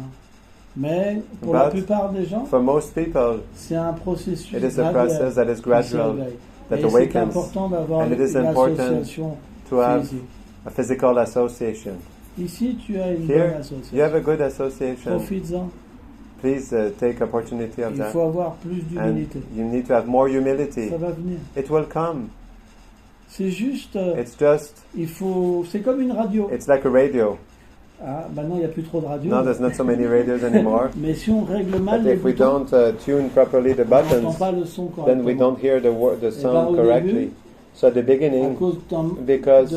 Speaker 1: Mais pour la
Speaker 2: But
Speaker 1: plupart des gens,
Speaker 2: For most people,
Speaker 1: c'est un processus
Speaker 2: it is a
Speaker 1: graduel
Speaker 2: process that is
Speaker 1: qui
Speaker 2: gradual,
Speaker 1: s'éveille.
Speaker 2: that
Speaker 1: Et c'est
Speaker 2: awakens,
Speaker 1: important d'avoir
Speaker 2: and it is
Speaker 1: une
Speaker 2: important
Speaker 1: association
Speaker 2: to have
Speaker 1: physique.
Speaker 2: a physical association.
Speaker 1: Ici, tu as une
Speaker 2: Here,
Speaker 1: bonne
Speaker 2: you
Speaker 1: association.
Speaker 2: have a good association.
Speaker 1: Profites-en.
Speaker 2: Please take opportunity of
Speaker 1: Il
Speaker 2: that.
Speaker 1: faut avoir plus
Speaker 2: And
Speaker 1: d'humilité.
Speaker 2: you need to have more humility.
Speaker 1: Ça va venir.
Speaker 2: It will come.
Speaker 1: C'est juste,
Speaker 2: It's just,
Speaker 1: il faut, c'est comme une radio.
Speaker 2: it's like a radio.
Speaker 1: Ah, maintenant il n'y a plus trop de radio.
Speaker 2: Now there's not so many radios anymore.
Speaker 1: Mais si on règle mal
Speaker 2: But
Speaker 1: les
Speaker 2: if we
Speaker 1: boutons,
Speaker 2: don't tune properly the
Speaker 1: on n'entend
Speaker 2: buttons,
Speaker 1: pas le son
Speaker 2: then we
Speaker 1: correctement.
Speaker 2: don't hear the
Speaker 1: ben,
Speaker 2: sound
Speaker 1: au
Speaker 2: correctly.
Speaker 1: début,
Speaker 2: So at the
Speaker 1: À
Speaker 2: beginning,
Speaker 1: cause
Speaker 2: because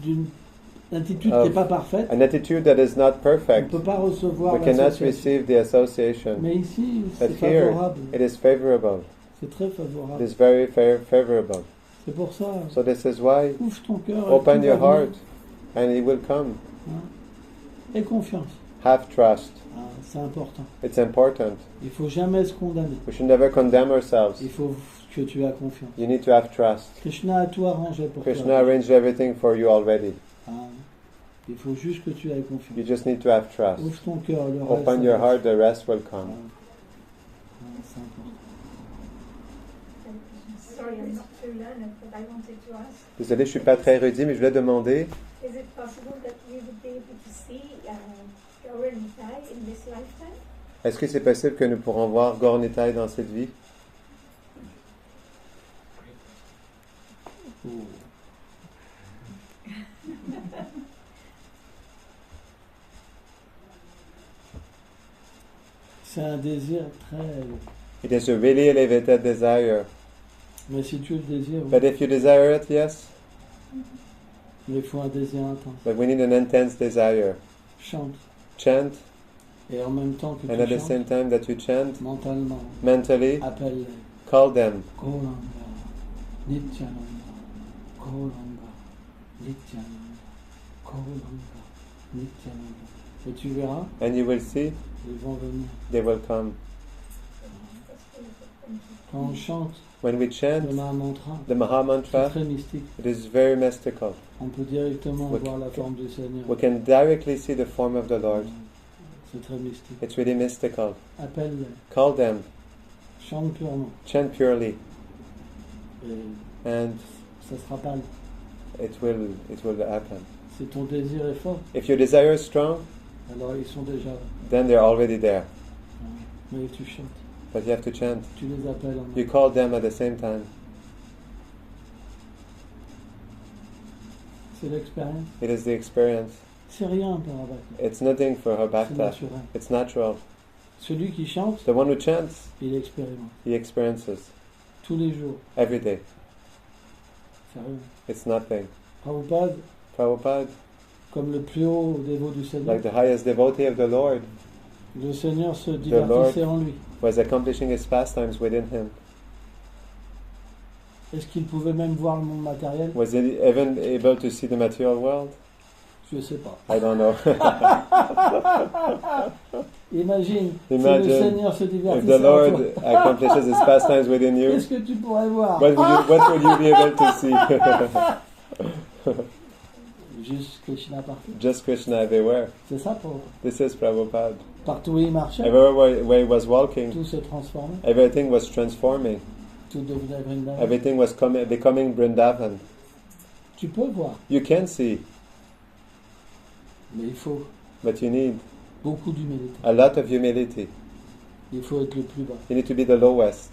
Speaker 1: d'une attitude qui n'est pas parfaite,
Speaker 2: an attitude that is not
Speaker 1: on ne
Speaker 2: perfect,
Speaker 1: peut pas recevoir
Speaker 2: we cannot
Speaker 1: l'association.
Speaker 2: receive the association.
Speaker 1: Mais ici, c'est
Speaker 2: But here,
Speaker 1: favorable.
Speaker 2: it is favorable.
Speaker 1: C'est très
Speaker 2: It
Speaker 1: favorable.
Speaker 2: is very favorable.
Speaker 1: C'est pour ça.
Speaker 2: So this is why,
Speaker 1: Ouvre ton cœur. et
Speaker 2: open
Speaker 1: tout
Speaker 2: your
Speaker 1: va venir.
Speaker 2: heart, and He will come.
Speaker 1: Et confiance.
Speaker 2: Have trust.
Speaker 1: Ah, c'est important.
Speaker 2: It's important.
Speaker 1: Il ne faut jamais se condamner.
Speaker 2: We should never condemn ourselves.
Speaker 1: Il faut que tu aies confiance.
Speaker 2: You need to have trust.
Speaker 1: Krishna a tout arrangé pour
Speaker 2: Krishna
Speaker 1: toi.
Speaker 2: arranged everything for you already.
Speaker 1: Ah, il faut juste que tu aies
Speaker 2: You
Speaker 1: confiance.
Speaker 2: just need to have trust.
Speaker 1: Ouvre ton cœur. Le reste,
Speaker 2: Open
Speaker 1: ça
Speaker 2: your
Speaker 1: va.
Speaker 2: heart, the rest will
Speaker 1: Ah,
Speaker 2: come.
Speaker 1: c'est important.
Speaker 6: Sorry, I'm not too learned, but I wanted to ask,
Speaker 2: Désolé, je suis pas très érudit, mais je voulais demander,
Speaker 6: is it possible that we would be able to see Gaur and Nitai in this lifetime?
Speaker 2: est-ce que c'est possible que nous pourrons voir Gaur Nitai dans cette vie?
Speaker 1: C'est un désir très...
Speaker 2: It is a really elevated desire.
Speaker 1: Mais si tu le désires, oui.
Speaker 2: But if you desire it, yes.
Speaker 1: Mais il faut un désir intense.
Speaker 2: But we need an intense desire.
Speaker 1: Chante.
Speaker 2: Chant,
Speaker 1: Et en même temps que
Speaker 2: and
Speaker 1: tu
Speaker 2: at the
Speaker 1: chantes,
Speaker 2: same time that you chant,
Speaker 1: mentalement,
Speaker 2: mentally,
Speaker 1: appelle-les.
Speaker 2: call them.
Speaker 1: Gauranga, Nityananda, Gauranga, Nityananda, Gauranga, Nityananda. Et tu verras,
Speaker 2: And you will see,
Speaker 1: ils vont venir.
Speaker 2: they will come.
Speaker 1: Quand on chante
Speaker 2: When we
Speaker 1: le
Speaker 2: chant
Speaker 1: Mahamantra,
Speaker 2: the Maha
Speaker 1: c'est
Speaker 2: Mantra,
Speaker 1: très mystique.
Speaker 2: it is very mystical.
Speaker 1: On peut directement
Speaker 2: We-
Speaker 1: voir la forme du Seigneur.
Speaker 2: We can directly see the form of the Lord.
Speaker 1: C'est très mystique.
Speaker 2: It's really mystical.
Speaker 1: Appelle-les,
Speaker 2: Call them,
Speaker 1: chante purement.
Speaker 2: chant purely,
Speaker 1: Et
Speaker 2: and
Speaker 1: ça sera pas.
Speaker 2: it will happen.
Speaker 1: Si ton désir est fort,
Speaker 2: If your desire is strong,
Speaker 1: alors ils sont déjà là.
Speaker 2: then they're already there.
Speaker 1: Mais tu chantes,
Speaker 2: But you have to chant.
Speaker 1: tu les appelles en
Speaker 2: You call them at the same time.
Speaker 1: C'est l'expérience.
Speaker 2: It is the experience.
Speaker 1: C'est rien par rapport à
Speaker 2: It's nothing for her
Speaker 1: c'est
Speaker 2: bhakta.
Speaker 1: naturel.
Speaker 2: It's natural.
Speaker 1: Celui qui chante,
Speaker 2: The one who chants,
Speaker 1: il expérimente
Speaker 2: he experiences
Speaker 1: tous les jours.
Speaker 2: every day.
Speaker 1: Sérieux.
Speaker 2: It's nothing.
Speaker 1: Prabhupada,
Speaker 2: Prabhupada,
Speaker 1: comme le plus haut dévot du Seigneur,
Speaker 2: like the highest devotee of the Lord,
Speaker 1: le Seigneur se divertissait en lui.
Speaker 2: was accomplishing his pastimes within him.
Speaker 1: Est-ce qu'il pouvait même voir le monde matériel?
Speaker 2: Was he even able to see the material world?
Speaker 1: Je ne sais pas.
Speaker 2: I don't know.
Speaker 1: Imagine, si le
Speaker 2: Imagine
Speaker 1: Seigneur se
Speaker 2: if
Speaker 1: divertissait
Speaker 2: the
Speaker 1: en
Speaker 2: Lord
Speaker 1: toi.
Speaker 2: accomplishes his pastimes within you,
Speaker 1: Qu'est-ce que tu pourrais voir?
Speaker 2: what would you be able to see?
Speaker 1: Juste Krishna partout.
Speaker 2: Just Krishna everywhere.
Speaker 1: C'est ça pour
Speaker 2: This is Prabhupada.
Speaker 1: partout où il marchait,
Speaker 2: Everywhere where he was walking,
Speaker 1: tout se transformait,
Speaker 2: everything was transforming.
Speaker 1: tout devenait Vrindavan.
Speaker 2: Everything was becoming Vrindavan.
Speaker 1: Tu peux voir,
Speaker 2: You can see,
Speaker 1: mais il faut
Speaker 2: but you need
Speaker 1: beaucoup d'humilité.
Speaker 2: a lot of humility.
Speaker 1: Il faut être le plus bas
Speaker 2: You need to be the lowest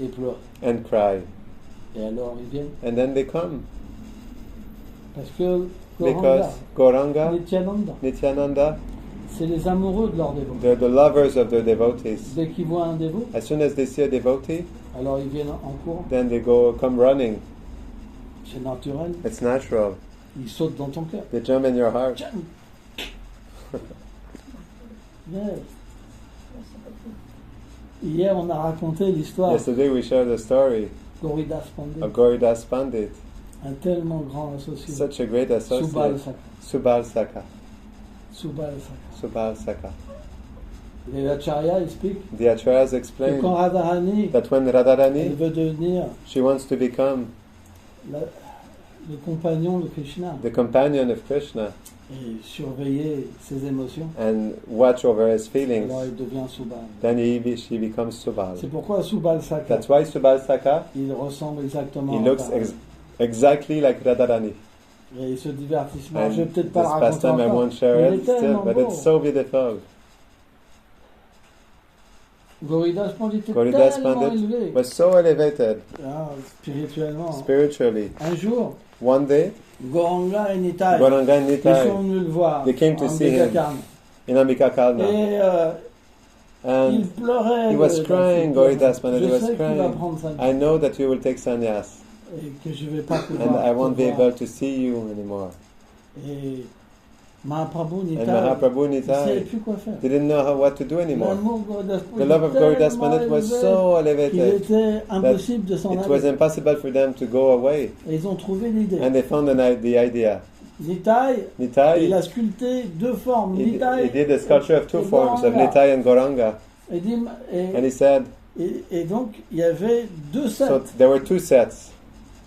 Speaker 1: et pleurer.
Speaker 2: and cry.
Speaker 1: Et alors ils viennent.
Speaker 2: And then they come.
Speaker 1: Parce que Gauranga,
Speaker 2: Because Gauranga,
Speaker 1: Nityananda,
Speaker 2: Nityananda,
Speaker 1: c'est les amoureux de leur dévot.
Speaker 2: they're the lovers of their devotees.
Speaker 1: Dès qu'ils voient un dévot,
Speaker 2: As soon as they see a devotee,
Speaker 1: alors ils viennent en courant.
Speaker 2: then they come running.
Speaker 1: C'est naturel.
Speaker 2: It's natural.
Speaker 1: Ils sautent dans ton cœur.
Speaker 2: They jump in your heart.
Speaker 1: Tiens. Yes. Hier, on a raconté l'histoire
Speaker 2: Yesterday we shared the story
Speaker 1: Gauridas Pandit,
Speaker 2: of Gauridas Pandit,
Speaker 1: un tellement grand associé.
Speaker 2: such a great associate.
Speaker 1: Subal Saka.
Speaker 2: Subal Saka.
Speaker 1: Subal Saka.
Speaker 2: Subal Saka.
Speaker 1: Les Acharya expliquent
Speaker 2: The Acharyas
Speaker 1: que
Speaker 2: explain
Speaker 1: quand Radharani
Speaker 2: that when
Speaker 1: elle
Speaker 2: Radharani,
Speaker 1: veut devenir
Speaker 2: she wants to become
Speaker 1: le compagnon de Krishna
Speaker 2: the companion of Krishna
Speaker 1: et surveiller ses émotions,
Speaker 2: and watch over his
Speaker 1: alors
Speaker 2: feelings,
Speaker 1: il devient Subal.
Speaker 2: then she becomes Subal.
Speaker 1: C'est pourquoi Subal Saka,
Speaker 2: That's why Subal Saka,
Speaker 1: il ressemble exactement
Speaker 2: he
Speaker 1: à
Speaker 2: looks
Speaker 1: Radharani.
Speaker 2: exactly like Radharani.
Speaker 1: Et ce divertissement,
Speaker 2: And
Speaker 1: je vais
Speaker 2: this
Speaker 1: peut-être pas le raconter
Speaker 2: pastime I
Speaker 1: encore,
Speaker 2: won't share
Speaker 1: mais il
Speaker 2: it
Speaker 1: est
Speaker 2: still,
Speaker 1: tellement
Speaker 2: but
Speaker 1: beau.
Speaker 2: it's so beautiful.
Speaker 1: Goridas Pandit était
Speaker 2: Goridas
Speaker 1: tellement
Speaker 2: Pandit
Speaker 1: élevé,
Speaker 2: was so elevated
Speaker 1: spirituellement.
Speaker 2: spiritually.
Speaker 1: Un jour,
Speaker 2: One day,
Speaker 1: Goranga et Nitai,
Speaker 2: Goranga and
Speaker 1: ils sont
Speaker 2: Nitai
Speaker 1: venus le voir
Speaker 2: They came to
Speaker 1: en
Speaker 2: see him.
Speaker 1: Bekakarna.
Speaker 2: in Ambika Kalna,
Speaker 1: Et il
Speaker 2: and
Speaker 1: pleurait.
Speaker 2: he was crying, Goridas Pandit
Speaker 1: Je
Speaker 2: was
Speaker 1: sais qu'il va
Speaker 2: crying.
Speaker 1: prendre sa
Speaker 2: I know that you will take sannyas,
Speaker 1: et que je vais pas
Speaker 2: and I won't be able to see you anymore.
Speaker 1: Et Mahaprabhu
Speaker 2: And
Speaker 1: Nitai,
Speaker 2: Mahaprabhu
Speaker 1: il savait
Speaker 2: Nitai
Speaker 1: plus quoi faire.
Speaker 2: didn't know what to do anymore.
Speaker 1: L'amour Goridas Pandit
Speaker 2: The love of
Speaker 1: était
Speaker 2: Goridas
Speaker 1: tellement
Speaker 2: Pandit was
Speaker 1: élevé
Speaker 2: so
Speaker 1: qu'il
Speaker 2: elevated
Speaker 1: était impossible de s'en
Speaker 2: it was
Speaker 1: aller.
Speaker 2: impossible for them to go away.
Speaker 1: Et ils ont trouvé l'idée.
Speaker 2: And they found the idea.
Speaker 1: Nitai, il
Speaker 2: Nitai,
Speaker 1: a sculpté deux formes.
Speaker 2: he
Speaker 1: Nitai
Speaker 2: did a sculpture of two
Speaker 1: et
Speaker 2: forms, of
Speaker 1: Goranga.
Speaker 2: Nitai and Goranga.
Speaker 1: Et,
Speaker 2: And he said,
Speaker 1: et donc, il y avait deux sets.
Speaker 2: so there were two sets.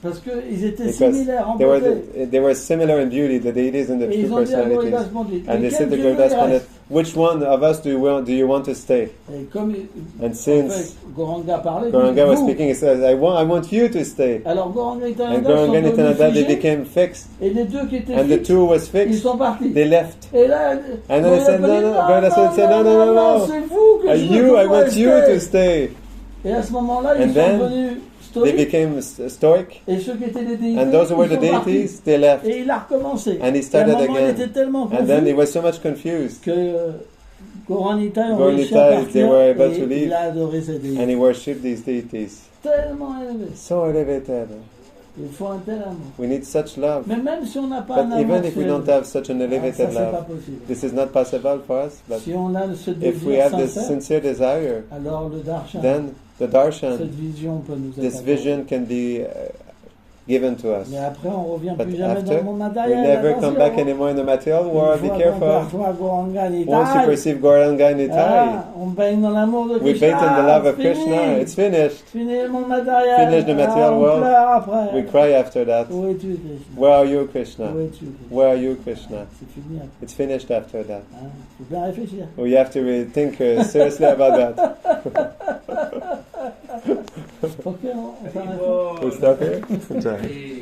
Speaker 1: Parce qu'ils étaient
Speaker 2: Because
Speaker 1: similaires en
Speaker 2: they
Speaker 1: beauté.
Speaker 2: were similar in beauty, the deities and the
Speaker 1: Et
Speaker 2: two
Speaker 1: ils ont dit à Goridas
Speaker 2: personalities.
Speaker 1: Pandit,
Speaker 2: And they
Speaker 1: lequel
Speaker 2: said to
Speaker 1: Dieu veut,
Speaker 2: Goridas
Speaker 1: il
Speaker 2: Pandit,
Speaker 1: reste.
Speaker 2: which one of us do you want to stay?
Speaker 1: Et comme
Speaker 2: And
Speaker 1: en
Speaker 2: since
Speaker 1: fait, Goranga parlait,
Speaker 2: Goranga was
Speaker 1: vous.
Speaker 2: speaking, he says, I want you to stay.
Speaker 1: Alors Goranga et
Speaker 2: And
Speaker 1: Nitai sont
Speaker 2: Goranga and
Speaker 1: devenus
Speaker 2: Nitai, they
Speaker 1: figés,
Speaker 2: became fixed.
Speaker 1: et les deux qui étaient
Speaker 2: And the
Speaker 1: fixes,
Speaker 2: two was
Speaker 1: ils
Speaker 2: fixed.
Speaker 1: sont partis.
Speaker 2: They left.
Speaker 1: Et là,
Speaker 2: And then he said, no, no, Goridas said, no, no, no, no.
Speaker 1: c'est vous que je veux
Speaker 2: You,
Speaker 1: que
Speaker 2: I
Speaker 1: vous
Speaker 2: want you
Speaker 1: restiez.
Speaker 2: to stay.
Speaker 1: Et à ce moment-là, ils
Speaker 2: And
Speaker 1: sont
Speaker 2: then
Speaker 1: devenus
Speaker 2: They
Speaker 1: stoïques,
Speaker 2: became stoic.
Speaker 1: et ceux qui étaient des déités,
Speaker 2: And those who were the
Speaker 1: ils sont partis.
Speaker 2: deities, they left.
Speaker 1: Et il a recommencé.
Speaker 2: And he
Speaker 1: Et à un
Speaker 2: started
Speaker 1: moment, il
Speaker 2: again.
Speaker 1: était tellement
Speaker 2: And then he
Speaker 1: confus
Speaker 2: was so much confused.
Speaker 1: que Goranita ont
Speaker 2: Goranita,
Speaker 1: réussi à
Speaker 2: they
Speaker 1: partir
Speaker 2: were able
Speaker 1: et
Speaker 2: to leave.
Speaker 1: il a adoré ces déités.
Speaker 2: And he worshipped these deities.
Speaker 1: Tellement élevé.
Speaker 2: So elevated.
Speaker 1: Il faut un tel amour.
Speaker 2: We need such love.
Speaker 1: Mais même si on n'a pas un
Speaker 2: But
Speaker 1: amour
Speaker 2: even if we don't
Speaker 1: faible,
Speaker 2: have such an
Speaker 1: ça
Speaker 2: elevated
Speaker 1: c'est pas
Speaker 2: love,
Speaker 1: possible.
Speaker 2: this is not possible for us. But
Speaker 1: Si on a ce
Speaker 2: if we
Speaker 1: désir
Speaker 2: have this
Speaker 1: sincère,
Speaker 2: sincere desire,
Speaker 1: alors le darshan,
Speaker 2: then the
Speaker 1: cette
Speaker 2: darshan,
Speaker 1: vision peut nous
Speaker 2: this
Speaker 1: être accordée.
Speaker 2: vision can be given to us.
Speaker 1: Mais après, on revient
Speaker 2: But
Speaker 1: plus jamais dans
Speaker 2: after,
Speaker 1: le monde
Speaker 2: we
Speaker 1: matériel.
Speaker 2: never come back
Speaker 1: Attention.
Speaker 2: anymore in the material world. Be
Speaker 1: Une fois qu'on
Speaker 2: careful.
Speaker 1: perçoit Goranga
Speaker 2: Once you
Speaker 1: Nitai,
Speaker 2: perceive Goranga Nitai,
Speaker 1: ah, on baigne dans l'amour de
Speaker 2: we
Speaker 1: Krishna.
Speaker 2: bathe in the love of
Speaker 1: c'est
Speaker 2: Krishna.
Speaker 1: fini.
Speaker 2: It's finished.
Speaker 1: Fini le monde matériel.
Speaker 2: Finish the material
Speaker 1: on
Speaker 2: world.
Speaker 1: pleure après.
Speaker 2: We cry after that.
Speaker 1: Où es-tu, Krishna?
Speaker 2: Where are you, Krishna?
Speaker 1: Où es-tu, Krishna?
Speaker 2: Where are you, Krishna?
Speaker 1: C'est fini après.
Speaker 2: It's finished after that.
Speaker 1: Hein? Faut bien réfléchir.
Speaker 2: We have to really think seriously about that.
Speaker 1: Ok, on s'arrête.
Speaker 3: Haribol.
Speaker 2: We stop here?
Speaker 3: Hey.